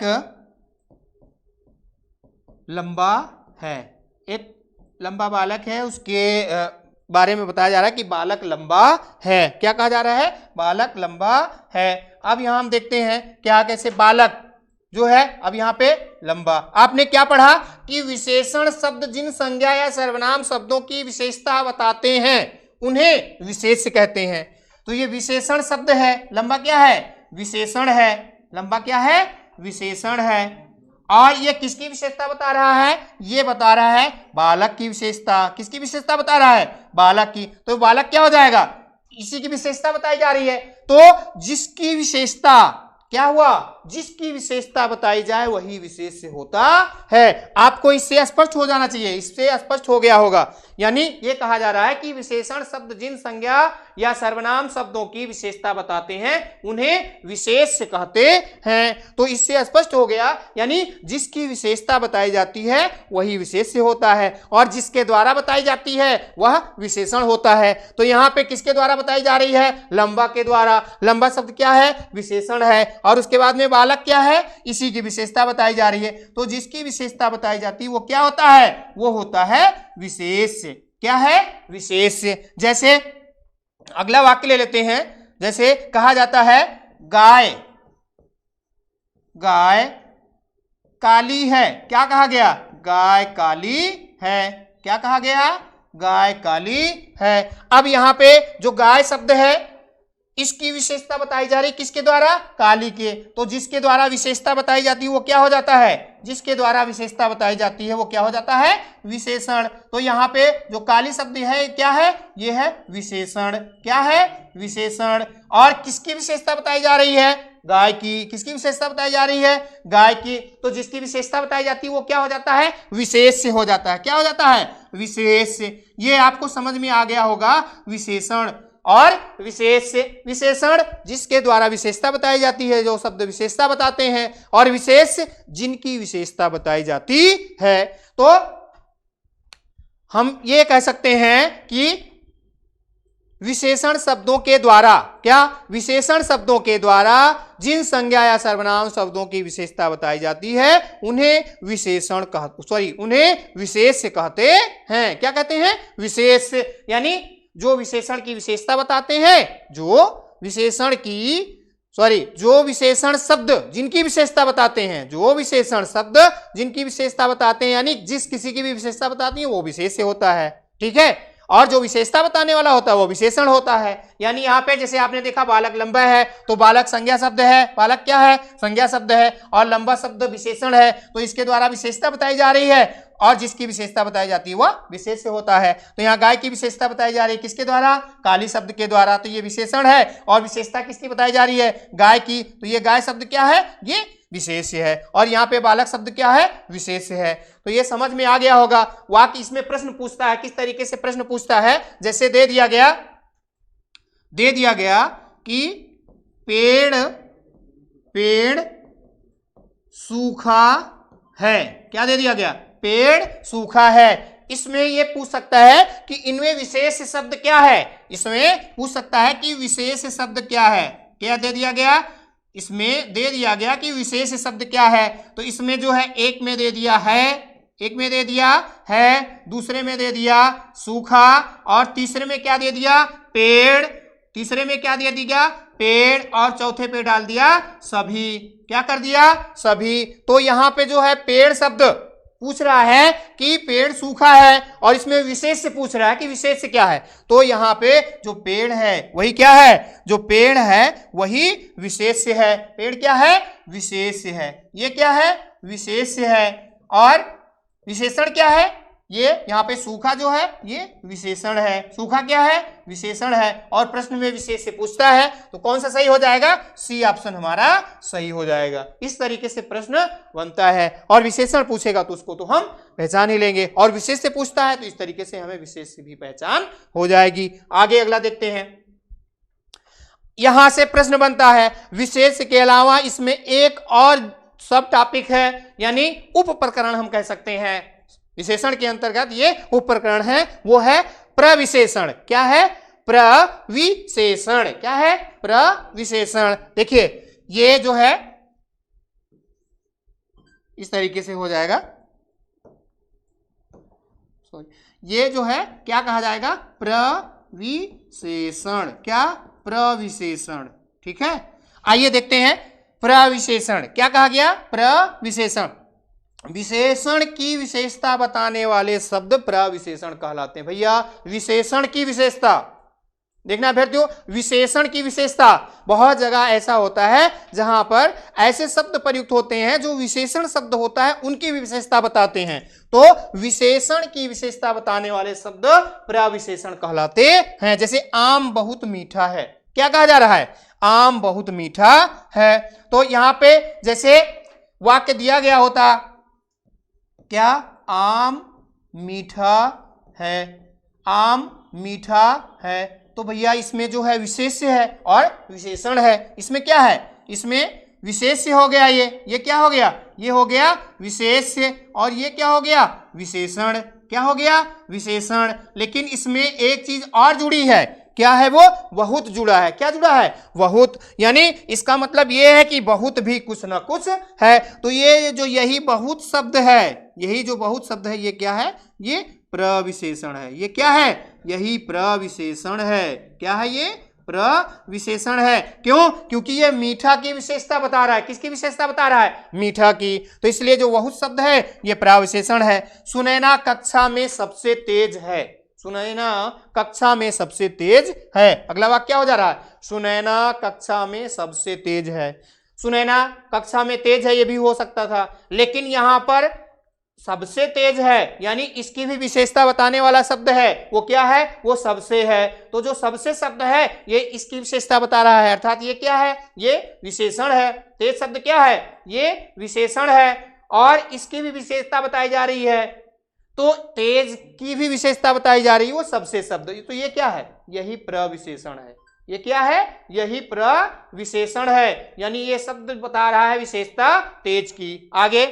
लंबा है, एक लंबा बालक है, उसके बारे में बताया जा रहा है कि बालक लंबा है। क्या कहा जा रहा है, बालक लंबा है। अब यहां हम देखते हैं क्या, कैसे बालक जो है, अब यहां पे लंबा, आपने क्या पढ़ा कि विशेषण शब्द जिन संज्ञा या सर्वनाम शब्दों की विशेषता बताते हैं उन्हें विशेष कहते हैं। तो ये विशेषण शब्द है, लंबा क्या है, विशेषण है, लंबा क्या है, विशेषण है। और ये किसकी विशेषता बता रहा है, ये बता रहा है बालक की विशेषता। किसकी विशेषता बता रहा है, बालक की। तो बालक क्या हो जाएगा, इसी की विशेषता बताई जा रही है। तो जिसकी विशेषता, क्या हुआ, जिसकी विशेषता बताई जाए वही विशेष होता है। आपको इससे स्पष्ट हो जाना चाहिए, इससे स्पष्ट हो गया होगा। यानी ये कहा जा रहा है कि विशेषण शब्द जिन संज्ञा या सर्वनाम शब्दों की विशेषता बताते हैं उन्हें विशेष कहते हैं। तो इससे स्पष्ट हो गया, यानी जिसकी विशेषता बताई जाती है वही विशेष होता है, और जिसके द्वारा बताई जाती है वह विशेषण होता है। तो यहाँ पे किसके द्वारा बताई जा रही है, लंबा के द्वारा। लंबा शब्द क्या है, विशेषण है, और उसके बाद में बालक क्या है, इसी की विशेषता बताई जा रही है। तो जिसकी विशेषता बताई जाती है वो क्या होता है, वो होता है विशेष। क्या है, विशेष। जैसे अगला वाक्य ले लेते हैं, जैसे कहा जाता है गाय काली है। क्या कहा गया, गाय काली है। क्या कहा गया, गाय काली है। अब यहां पे जो गाय शब्द है इसकी विशेषता बताई जा रही किसके द्वारा, काली के। तो जिसके द्वारा विशेषता बताई जाती है वो क्या हो जाता है, जिसके द्वारा विशेषता बताई जाती है वो क्या हो जाता है, विशेषण। तो यहाँ पे जो काली शब्द है क्या है, ये है विशेषण। क्या है, विशेषण। और किसकी विशेषता बताई जा रही है, गाय की। किसकी विशेषता बताई जा रही है, गाय की। तो जिसकी विशेषता बताई जाती है वो क्या हो जाता है, विशेष से हो जाता है। क्या हो जाता है, विशेष। ये आपको समझ में आ गया होगा, विशेषण और विशेष। विशेषण जिसके द्वारा विशेषता बताई जाती है, जो शब्द विशेषता बताते हैं, और विशेष जिनकी विशेषता बताई जाती है। तो हम ये कह सकते हैं कि विशेषण शब्दों के द्वारा, क्या, विशेषण शब्दों के द्वारा जिन संज्ञा या सर्वनाम शब्दों की विशेषता बताई जाती है उन्हें विशेषण उन्हें विशेष कहते हैं। क्या कहते हैं? विशेष। यानी जो विशेषण की विशेषता बताते हैं, जो विशेषण शब्द जिनकी विशेषता बताते हैं, जो विशेषण शब्द जिनकी विशेषता बताते हैं, यानी जिस किसी की भी विशेषता बताती है वो विशेष से होता है। ठीक है, और जो विशेषता बताने वाला होता है वो विशेषण होता है। यानी यहाँ पे जैसे आपने देखा बालक लंबा है तो बालक संज्ञा शब्द है, बालक क्या है? संज्ञा शब्द है, और लंबा शब्द विशेषण है, तो इसके द्वारा विशेषता बताई जा रही है, और जिसकी विशेषता बताई जाती है वह विशेष से होता है। तो यहाँ गाय की विशेषता बताई जा रही है किसके द्वारा? काली शब्द के द्वारा, तो ये विशेषण है, और विशेषता किसकी बताई जा रही है? गाय की, तो ये गाय शब्द क्या है? ये विशेष है, और यहाँ पे बालक शब्द क्या है? विशेष है। तो ये समझ में आ गया होगा। वाक्य इसमें प्रश्न पूछता है, किस तरीके से प्रश्न पूछता है? जैसे दे दिया गया कि पेड़ सूखा है। क्या दे दिया गया? पेड़ सूखा है। इसमें ये पूछ सकता है कि इनमें विशेष शब्द क्या है? इसमें पूछ सकता है कि विशेष शब्द क्या है? क्या दे दिया गया? इसमें दे दिया गया कि विशेष शब्द क्या है। तो इसमें जो है एक में दे दिया है, दूसरे में दे दिया सूखा, और तीसरे में क्या दे दिया? पेड़। तीसरे में क्या दे दिया? पेड़, और चौथे पे डाल दिया सभी। क्या कर दिया? सभी। तो यहाँ पे जो है पेड़ शब्द पूछ रहा है कि पेड़ सूखा है, और इसमें विशेष से पूछ रहा है कि विशेष क्या है। तो यहाँ पे जो पेड़ है वही क्या है? जो पेड़ है वही विशेष है। पेड़ क्या है? विशेष है। ये क्या है? विशेष है। और विशेषण क्या है? ये यहाँ पे सूखा जो है ये विशेषण है। सूखा क्या है? विशेषण है। और प्रश्न में विशेष से पूछता है तो कौन सा सही हो जाएगा? सी ऑप्शन हमारा सही हो जाएगा। इस तरीके से प्रश्न बनता है, और विशेषण पूछेगा तो उसको तो हम पहचान ही लेंगे, और विशेष से पूछता है तो इस तरीके से हमें विशेष से भी पहचान हो जाएगी। आगे अगला देखते हैं। यहां से प्रश्न बनता है, विशेष के अलावा इसमें एक और सब टॉपिक है, यानी उप प्रकरण हम कह सकते हैं। विशेषण के अंतर्गत ये उप प्रकरण है, वो है प्रविशेषण। क्या है? प्रविशेषण। क्या है? प्रविशेषण। देखिए ये जो है इस तरीके से हो जाएगा, ये जो है क्या कहा जाएगा? प्रविशेषण। क्या? प्रविशेषण। ठीक है, आइए देखते हैं प्रविशेषण क्या कहा गया? प्रविशेषण। विशेषण की विशेषता बताने वाले शब्द प्रविशेषण कहलाते हैं। भैया विशेषण की विशेषता देखना फिर क्यों? विशेषण की विशेषता। बहुत जगह ऐसा होता है जहां पर ऐसे शब्द प्रयुक्त होते हैं जो विशेषण शब्द होता है उनकी भी विशेषता बताते हैं। तो विशेषण की विशेषता बताने वाले शब्द प्रविशेषण कहलाते हैं। जैसे आम बहुत मीठा है। क्या कहा जा रहा है? आम बहुत मीठा है। तो यहां पे जैसे वाक्य दिया गया होता, क्या? आम मीठा है। आम मीठा है, तो भैया इसमें जो है विशेष है और विशेषण है। इसमें क्या है? इसमें विशेष हो गया। ये क्या हो गया? ये हो गया विशेष, और ये क्या हो गया? विशेषण। क्या हो गया? विशेषण। लेकिन इसमें एक चीज और जुड़ी है। क्या है वो? बहुत जुड़ा है। क्या जुड़ा है? बहुत। यानी इसका मतलब ये है कि बहुत भी कुछ ना कुछ है। तो ये जो यही बहुत शब्द है, यही जो बहुत शब्द है, ये क्या है? ये प्रविशेषण है। ये क्या है? यही प्रविशेषण है। क्या है? ये प्रविशेषण है। क्यों? क्योंकि ये मीठा की विशेषता बता रहा है। किसकी विशेषता बता रहा है? मीठा की। तो इसलिए जो बहुत शब्द है ये प्रविशेषण है। सुनैना कक्षा में सबसे तेज है। सुनैना कक्षा में सबसे तेज है। अगला वाक्य क्या हो जा रहा है? सुनैना कक्षा में सबसे तेज है। सुनैना कक्षा में तेज है, ये भी हो सकता था, लेकिन यहां पर सबसे तेज है, यानी इसकी भी विशेषता बताने वाला शब्द है। वो क्या है? वो सबसे है। तो जो सबसे शब्द है ये इसकी विशेषता बता रहा है, अर्थात ये क्या है? ये विशेषण है। तेज शब्द क्या है? ये विशेषण है, और इसकी भी विशेषता बताई जा रही है। तो तेज की भी विशेषता बताई जा रही है, वो सबसे शब्द। तो ये क्या है? यही प्रविशेषण है। ये क्या है? यही प्रविशेषण है। यानी ये शब्द बता रहा है विशेषता तेज की। आगे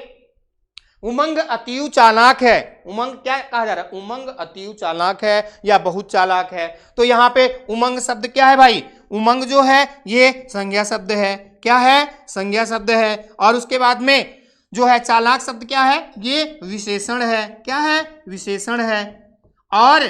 उमंग अतीव चालाक है। उमंग क्या कहा जा रहा है? उमंग अतीव चालाक है या बहुत चालाक है। तो यहाँ पे उमंग शब्द क्या है भाई? उमंग जो है ये संज्ञा शब्द है। क्या है? संज्ञा शब्द है। और उसके बाद में जो है चालाक शब्द क्या है? ये विशेषण है। क्या है? विशेषण है। और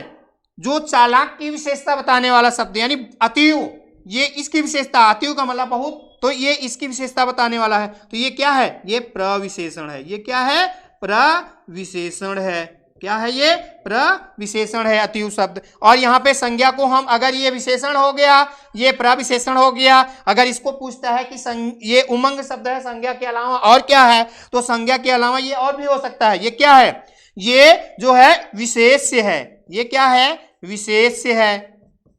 जो चालाक की विशेषता बताने वाला शब्द यानी अतीव, ये इसकी विशेषता, अतीव का मतलब बहुत, तो ये इसकी विशेषता बताने वाला है। तो ये क्या है? ये प्रविशेषण है। ये क्या है? प्रविशेषण है। क्या है? ये प्रविशेषण है अतीव शब्द। और यहाँ पे संज्ञा को हम, अगर ये विशेषण हो गया, ये प्रविशेषण हो गया, अगर इसको पूछता है कि ये उमंग शब्द है, संज्ञा के अलावा और क्या है, तो संज्ञा के अलावा ये और भी हो सकता है। ये क्या है? ये जो है विशेष्य है। ये क्या है? विशेष्य है।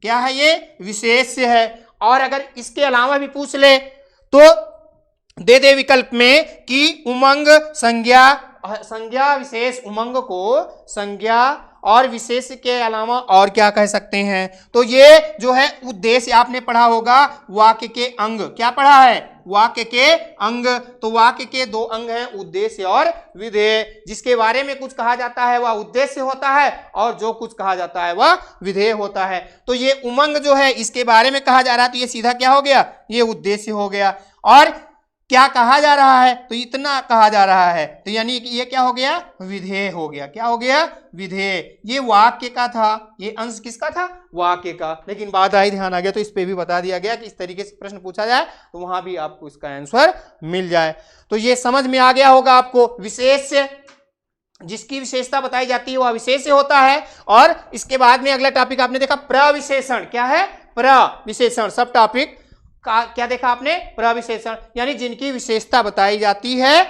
क्या है? ये विशेष्य है। और अगर इसके अलावा भी पूछ ले तो दे दे विकल्प में कि उमंग संज्ञा विशेष, उमंग को संज्ञा और विशेष के अलावा और क्या कह सकते हैं? तो ये जो है उद्देश्य, आपने पढ़ा होगा वाक्य के अंग। क्या पढ़ा है? वाक्य के अंग। तो वाक्य के दो अंग हैं, उद्देश्य और विधेय। जिसके बारे में कुछ कहा जाता है वह उद्देश्य होता है, और जो कुछ कहा जाता है वह विधेय होता है। तो ये उमंग जो है इसके बारे में कहा जा रहा है, तो ये सीधा क्या हो गया? ये उद्देश्य हो गया। और क्या कहा जा रहा है? तो इतना कहा जा रहा है, तो यानी कि ये क्या हो गया? विधेय हो गया। क्या हो गया? विधेय। ये वाक्य का था, ये अंश किसका था? वाक्य का। लेकिन बात आई, ध्यान आ गया, तो इस पे भी बता दिया गया कि इस तरीके से प्रश्न पूछा जाए तो वहां भी आपको इसका आंसर मिल जाए। तो ये समझ में आ गया होगा आपको। विशेष्य, जिसकी विशेषता बताई जाती है वह विशेष्य होता है। और इसके बाद में अगला टॉपिक आपने देखा प्रविशेषण। क्या है? प्रविशेषण। सब टॉपिक का क्या देखा आपने? प्रविशेषण, यानी जिनकी विशेषता बताई जाती है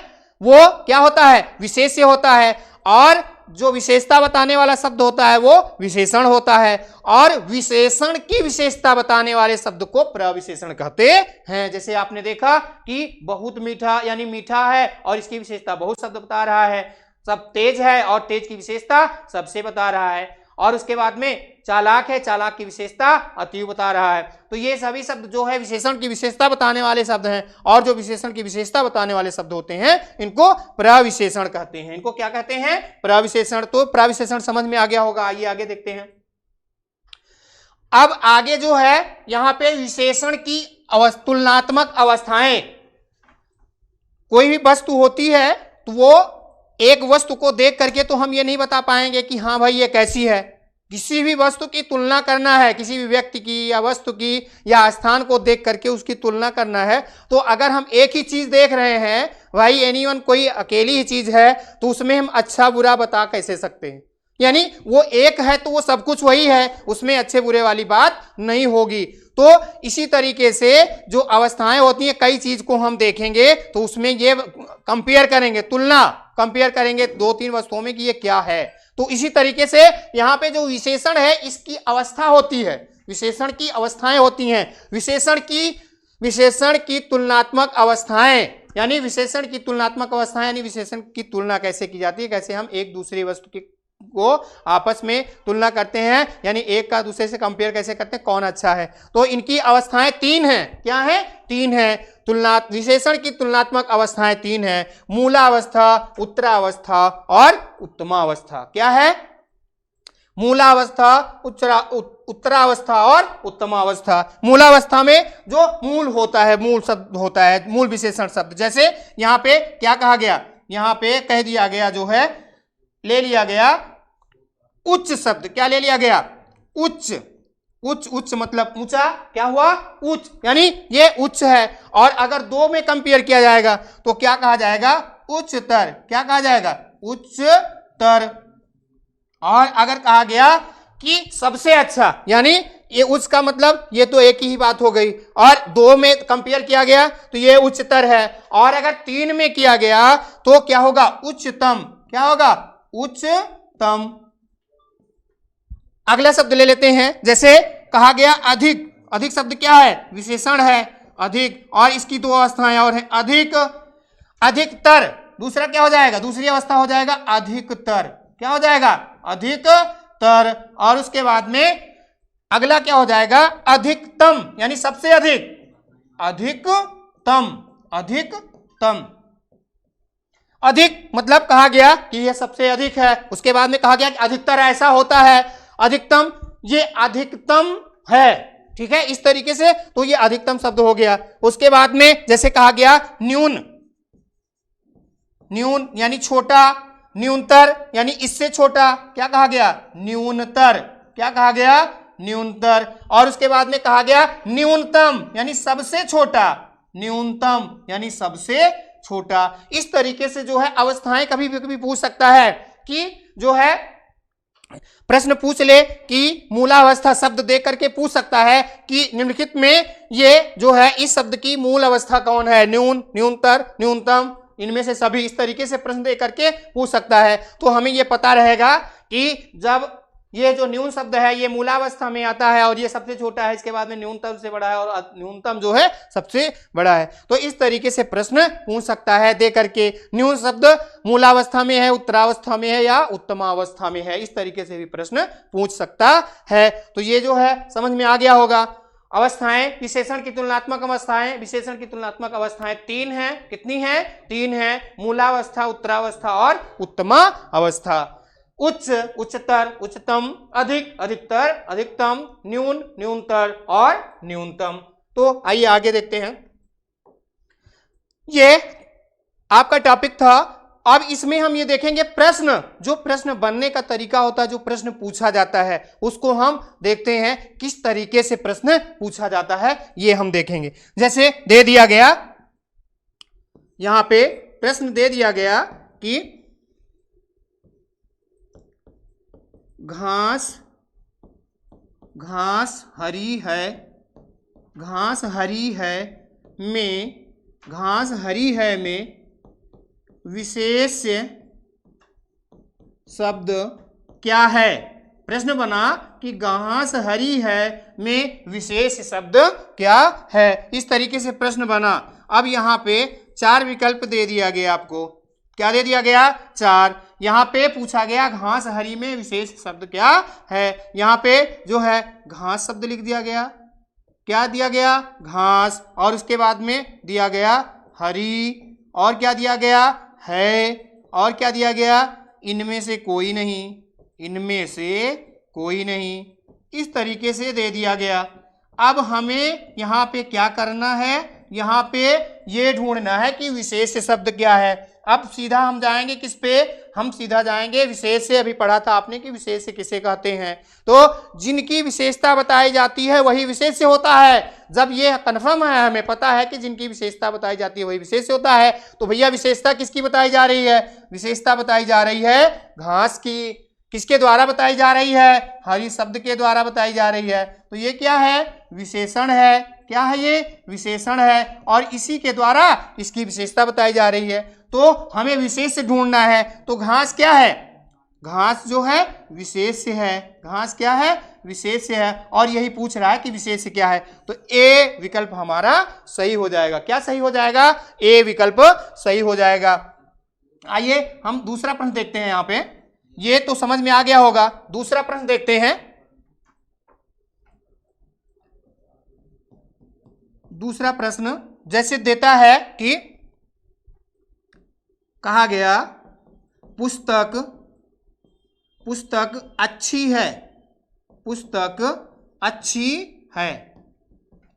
वो क्या होता है? विशेष्य होता है। और जो विशेषता बताने वाला शब्द होता है वो विशेषण होता है। और विशेषण की विशेषता बताने वाले शब्द को प्रविशेषण कहते हैं। जैसे आपने देखा कि बहुत मीठा यानी मीठा है और इसकी विशेषता बहुत शब्द बता रहा है। सब तेज है और तेज की विशेषता सबसे बता रहा है। और उसके बाद में चालाक है, चालाक की विशेषता अतीव बता रहा है। तो ये सभी शब्द जो है विशेषण की विशेषता बताने वाले शब्द हैं। और जो विशेषण की विशेषता बताने वाले शब्द होते हैं इनको प्रविशेषण कहते हैं। इनको क्या कहते हैं? प्रविशेषण। तो प्रविशेषण समझ में आ गया होगा। आइए आगे देखते हैं। अब आगे जो है यहां पे विशेषण की तुलनात्मक अवस्थाएं। कोई भी वस्तु होती है तो वो एक वस्तु को देख करके तो हम ये नहीं बता पाएंगे कि हाँ भाई ये कैसी है। किसी भी वस्तु की तुलना करना है, किसी भी व्यक्ति की या वस्तु की या स्थान को देख करके उसकी तुलना करना है, तो अगर हम एक ही चीज देख रहे हैं भाई, एनीवन कोई अकेली ही चीज है, तो उसमें हम अच्छा बुरा बता कैसे सकते हैं? यानी वो एक है तो वो सब कुछ वही है, उसमें अच्छे बुरे वाली बात नहीं होगी। तो इसी तरीके से जो अवस्थाएं होती हैं, कई चीज को हम देखेंगे तो उसमें ये कंपेयर करेंगे, तुलना कंपेयर करेंगे दो तीन वस्तुओं में कि ये क्या है। तो इसी तरीके से यहाँ पे जो विशेषण है इसकी अवस्था होती है, विशेषण की अवस्थाएं होती हैं। विशेषण की तुलनात्मक अवस्थाएं, यानी विशेषण की तुलनात्मक अवस्थाएं यानी विशेषण की तुलना कैसे की जाती है, कैसे हम एक दूसरी वस्तु की को आपस में तुलना करते हैं, यानी एक का दूसरे से कंपेयर कैसे करते हैं, कौन अच्छा है। तो इनकी अवस्थाएं तीन हैं। क्या है? तीन है। विशेषण की तुलनात्मक अवस्थाएं तीन हैं। मूलावस्था, उत्तरावस्था और उत्तमावस्था। क्या है? मूलावस्था, उत्तरावस्था और उत्तमावस्था। मूलावस्था में जो मूल होता है, मूल शब्द होता है, मूल विशेषण शब्द। जैसे यहां पे क्या कहा गया? यहां पे कह दिया गया, जो है ले लिया गया उच्च शब्द। क्या ले लिया गया? उच्च। उच्च मतलब ऊंचा। क्या हुआ? उच्च, यानी ये उच्च है। और अगर दो में कंपेयर किया जाएगा तो क्या कहा जाएगा? उच्चतर। क्या कहा जाएगा? उच्चतर। और अगर कहा गया कि सबसे अच्छा, यानी ये उच्च का मतलब ये तो एक ही बात हो गई, और दो में कंपेयर किया गया तो ये उच्चतर है। और अगर तीन में किया गया तो क्या होगा? उच्चतम। क्या होगा? उच्चतम। अगला शब्द ले लेते हैं। जैसे कहा गया अधिक। अधिक शब्द क्या है? विशेषण है अधिक, और इसकी दो अवस्थाएं और हैं। अधिक, अधिकतर। दूसरा क्या हो जाएगा? दूसरी अवस्था हो जाएगा अधिकतर। क्या हो जाएगा? अधिकतर। और उसके बाद में अगला क्या हो जाएगा? अधिकतम, यानी सबसे अधिक। अधिकतम, अधिकतम। अधिक मतलब कहा गया कि यह सबसे अधिक है, उसके बाद में कहा गया कि अधिकतर ऐसा होता है, अधिकतम ये अधिकतम है, ठीक है, इस तरीके से, तो ये अधिकतम शब्द हो गया। उसके बाद में जैसे कहा गया न्यून, न्यून यानी छोटा, न्यूनतर यानी इससे छोटा, क्या कहा गया, न्यूनतर, क्या कहा गया, न्यूनतर। और उसके बाद में कहा गया न्यूनतम यानी सबसे छोटा, न्यूनतम यानी सबसे छोटा। इस तरीके से जो है अवस्थाएं कभी भी पूछ सकता है कि जो है प्रश्न पूछ ले कि मूलावस्था शब्द दे करके पूछ सकता है कि निम्नलिखित में ये जो है इस शब्द की मूल अवस्था कौन है, न्यून, न्यूनतर, न्यूनतम, इनमें से सभी, इस तरीके से प्रश्न दे करके पूछ सकता है। तो हमें ये पता रहेगा कि जब ये जो न्यून शब्द है ये मूलावस्था में आता है और ये सबसे छोटा है, इसके बाद में न्यूनतम से बड़ा है और न्यूनतम जो है सबसे बड़ा है, तो इस तरीके से प्रश्न पूछ सकता है दे करके। न्यून शब्द मूलावस्था में है, उत्तरावस्था में है या उत्तमावस्था में है, इस तरीके से भी प्रश्न पूछ सकता है। तो ये जो है समझ में आ गया होगा। अवस्थाएं, विशेषण की तुलनात्मक अवस्थाएं, विशेषण की तुलनात्मक अवस्थाएं 3 हैं, कितनी हैं, 3 हैं, मूलावस्था, उत्तरावस्था और उत्तमा अवस्था। उच्च, उच्चतर, उच्चतम, अधिक, अधिकतर, अधिकतम, न्यून, न्यूनतर और न्यूनतम। तो आइए आगे देखते हैं। ये आपका टॉपिक था। अब इसमें हम ये देखेंगे प्रश्न, जो प्रश्न बनने का तरीका होता है, जो प्रश्न पूछा जाता है, उसको हम देखते हैं किस तरीके से प्रश्न पूछा जाता है, ये हम देखेंगे। जैसे दे दिया गया, यहां पे प्रश्न दे दिया गया कि घास हरी है, घास हरी है में, घास हरी है में विशेष शब्द क्या है। प्रश्न बना कि घास हरी है में विशेष शब्द क्या है, इस तरीके से प्रश्न बना। अब यहाँ पे 4 विकल्प दे दिया गया आपको, क्या दे दिया गया, 4। यहाँ पे पूछा गया घास हरी में विशेष शब्द क्या है, यहाँ पे जो है घास शब्द लिख दिया गया, क्या दिया गया, घास, और उसके बाद में दिया गया हरी, और क्या दिया गया है, और क्या दिया गया, इनमें से कोई नहीं, इनमें से कोई नहीं, इस तरीके से दे दिया गया। अब हमें यहाँ पे क्या करना है, यहाँ पे ये ढूंढना है कि विशेष शब्द क्या है। अब सीधा हम जाएंगे किस पे, हम सीधा जाएंगे विशेष से। अभी पढ़ा था आपने कि विशेष से किसे कहते हैं, तो जिनकी विशेषता बताई जाती है वही विशेष से होता है। जब ये कन्फर्म है, हमें पता है कि जिनकी विशेषता बताई जाती है वही विशेष से होता है, तो भैया विशेषता किसकी बताई जा रही है, विशेषता बताई जा रही है घास की। किसके द्वारा बताई जा रही है, हरी शब्द के द्वारा बताई जा रही है। तो ये क्या है, विशेषण है, क्या है ये, विशेषण है, और इसी के द्वारा इसकी विशेषता बताई जा रही है। तो हमें विशेष से ढूंढना है, तो घास क्या है, घास जो है विशेष से है, घास क्या है, विशेष से है, और यही पूछ रहा है कि विशेष से क्या है। तो ए विकल्प हमारा सही हो जाएगा। क्या सही हो जाएगा, ए विकल्प सही हो जाएगा। आइए हम दूसरा प्रश्न देखते हैं। यहाँ पे ये तो समझ में आ गया होगा। दूसरा प्रश्न देखते हैं। दूसरा प्रश्न जैसे देता है कि कहा गया पुस्तक अच्छी है, पुस्तक अच्छी है,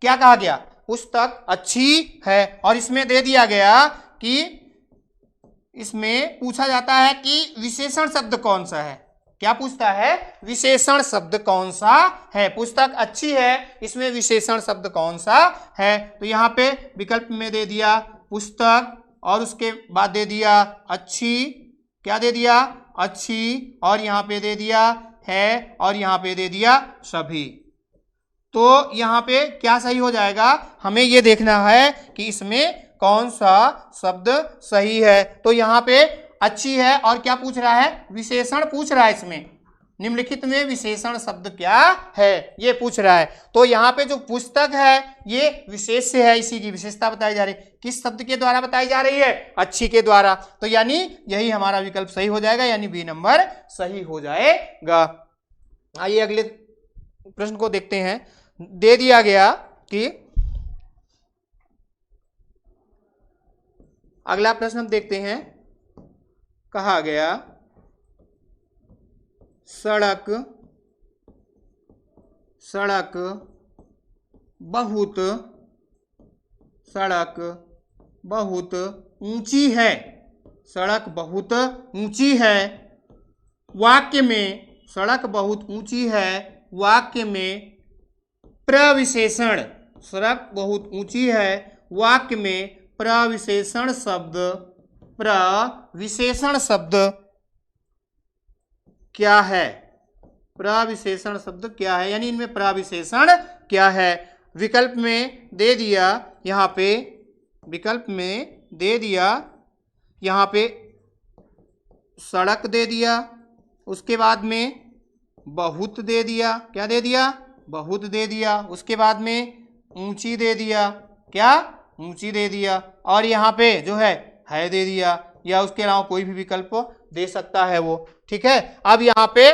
क्या कहा गया, पुस्तक अच्छी है, और इसमें दे दिया गया कि इसमें पूछा जाता है कि विशेषण शब्द कौन सा है। क्या पूछता है, विशेषण शब्द कौन सा है, पुस्तक अच्छी है, इसमें विशेषण शब्द कौन सा है। तो यहाँ पे विकल्प में दे दिया पुस्तक, और उसके बाद दे दिया अच्छी, क्या दे दिया, अच्छी, और यहाँ पे दे दिया है, और यहाँ पे दे दिया सभी। तो यहाँ पे क्या सही हो जाएगा, हमें ये देखना है कि इसमें कौन सा शब्द सही है। तो यहाँ पे अच्छी है, और क्या पूछ रहा है, विशेषण पूछ रहा है। इसमें निम्नलिखित में विशेषण शब्द क्या है, ये पूछ रहा है। तो यहाँ पे जो पुस्तक है ये विशेष से है, इसी की विशेषता बताई जा रही है। किस शब्द के द्वारा बताई जा रही है, अच्छी के द्वारा। तो यानी यही हमारा विकल्प सही हो जाएगा, यानी बी नंबर सही हो जाएगा। आइए अगले प्रश्न को देखते हैं। दे दिया गया कि, अगला प्रश्न हम देखते हैं कहा गया। सड़क सड़क बहुत सड़क बहुत ऊंची है। सड़क बहुत ऊंची है। वाक्य में सड़क बहुत ऊंची है, वाक्य में प्रविशेषण, सड़क बहुत ऊंची है, वाक्य में प्रविशेषण शब्द, प्रविशेषण शब्द क्या है? प्रविशेषण शब्द क्या है, यानी इनमें प्रविशेषण क्या है? विकल्प में दे दिया, यहाँ पे विकल्प में दे दिया, यहाँ पे सड़क दे दिया, उसके बाद में बहुत दे दिया। क्या दे दिया? बहुत दे दिया। उसके बाद में ऊंची दे दिया। क्या? ऊंची दे दिया। और यहाँ पे जो है दे दिया, या उसके अलावा कोई भी विकल्प दे सकता है वो। ठीक है, अब यहाँ पे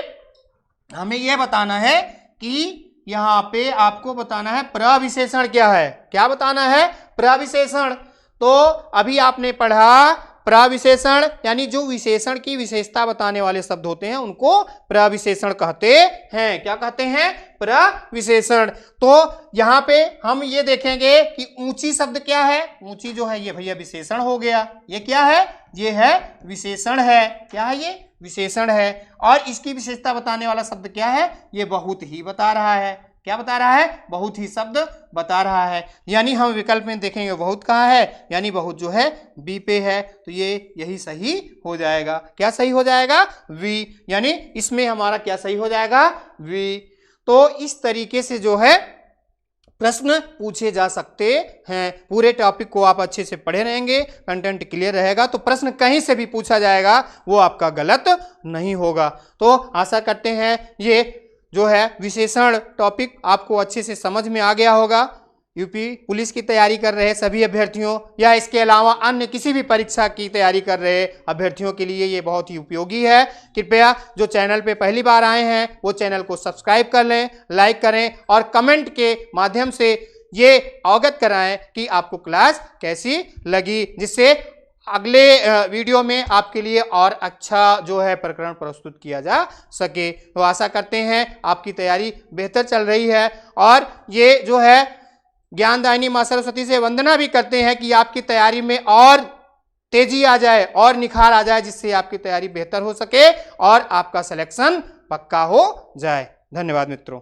हमें यह बताना है कि यहाँ पे आपको बताना है प्रविशेषण क्या है। क्या बताना है? प्रविशेषण। तो अभी आपने पढ़ा प्रविशेषण, यानी जो विशेषण की विशेषता बताने वाले शब्द होते हैं उनको प्रविशेषण कहते हैं। क्या कहते हैं? प्रविशेषण। तो यहाँ पे हम ये देखेंगे कि ऊंची शब्द क्या है? ऊंची जो है ये भैया विशेषण हो गया। ये क्या है? ये है विशेषण है। क्या है ये? विशेषण है। और इसकी विशेषता बताने वाला शब्द क्या है? ये बहुत ही बता रहा है। क्या बता रहा है? बहुत ही शब्द बता रहा है। यानी हम विकल्प में देखेंगे बहुत कहाँ है, यानी बहुत जो है बी पे है, तो ये यही सही हो जाएगा। क्या सही हो जाएगा? वी। यानी इसमें हमारा क्या सही हो जाएगा? वी। तो इस तरीके से जो है प्रश्न पूछे जा सकते हैं। पूरे टॉपिक को आप अच्छे से पढ़े रहेंगे, कंटेंट क्लियर रहेगा, तो प्रश्न कहीं से भी पूछा जाएगा वो आपका गलत नहीं होगा। तो आशा करते हैं ये जो है विशेषण टॉपिक आपको अच्छे से समझ में आ गया होगा। यूपी पुलिस की तैयारी कर रहे सभी अभ्यर्थियों, या इसके अलावा अन्य किसी भी परीक्षा की तैयारी कर रहे अभ्यर्थियों के लिए ये बहुत ही उपयोगी है। कृपया जो चैनल पे पहली बार आए हैं वो चैनल को सब्सक्राइब कर लें, लाइक करें और कमेंट के माध्यम से ये अवगत कराएं कि आपको क्लास कैसी लगी, जिससे अगले वीडियो में आपके लिए और अच्छा जो है प्रकरण प्रस्तुत किया जा सके। तो आशा करते हैं आपकी तैयारी बेहतर चल रही है, और ये जो है ज्ञानदायिनी मां सरस्वती से वंदना भी करते हैं कि आपकी तैयारी में और तेजी आ जाए और निखार आ जाए, जिससे आपकी तैयारी बेहतर हो सके और आपका सिलेक्शन पक्का हो जाए। धन्यवाद मित्रों।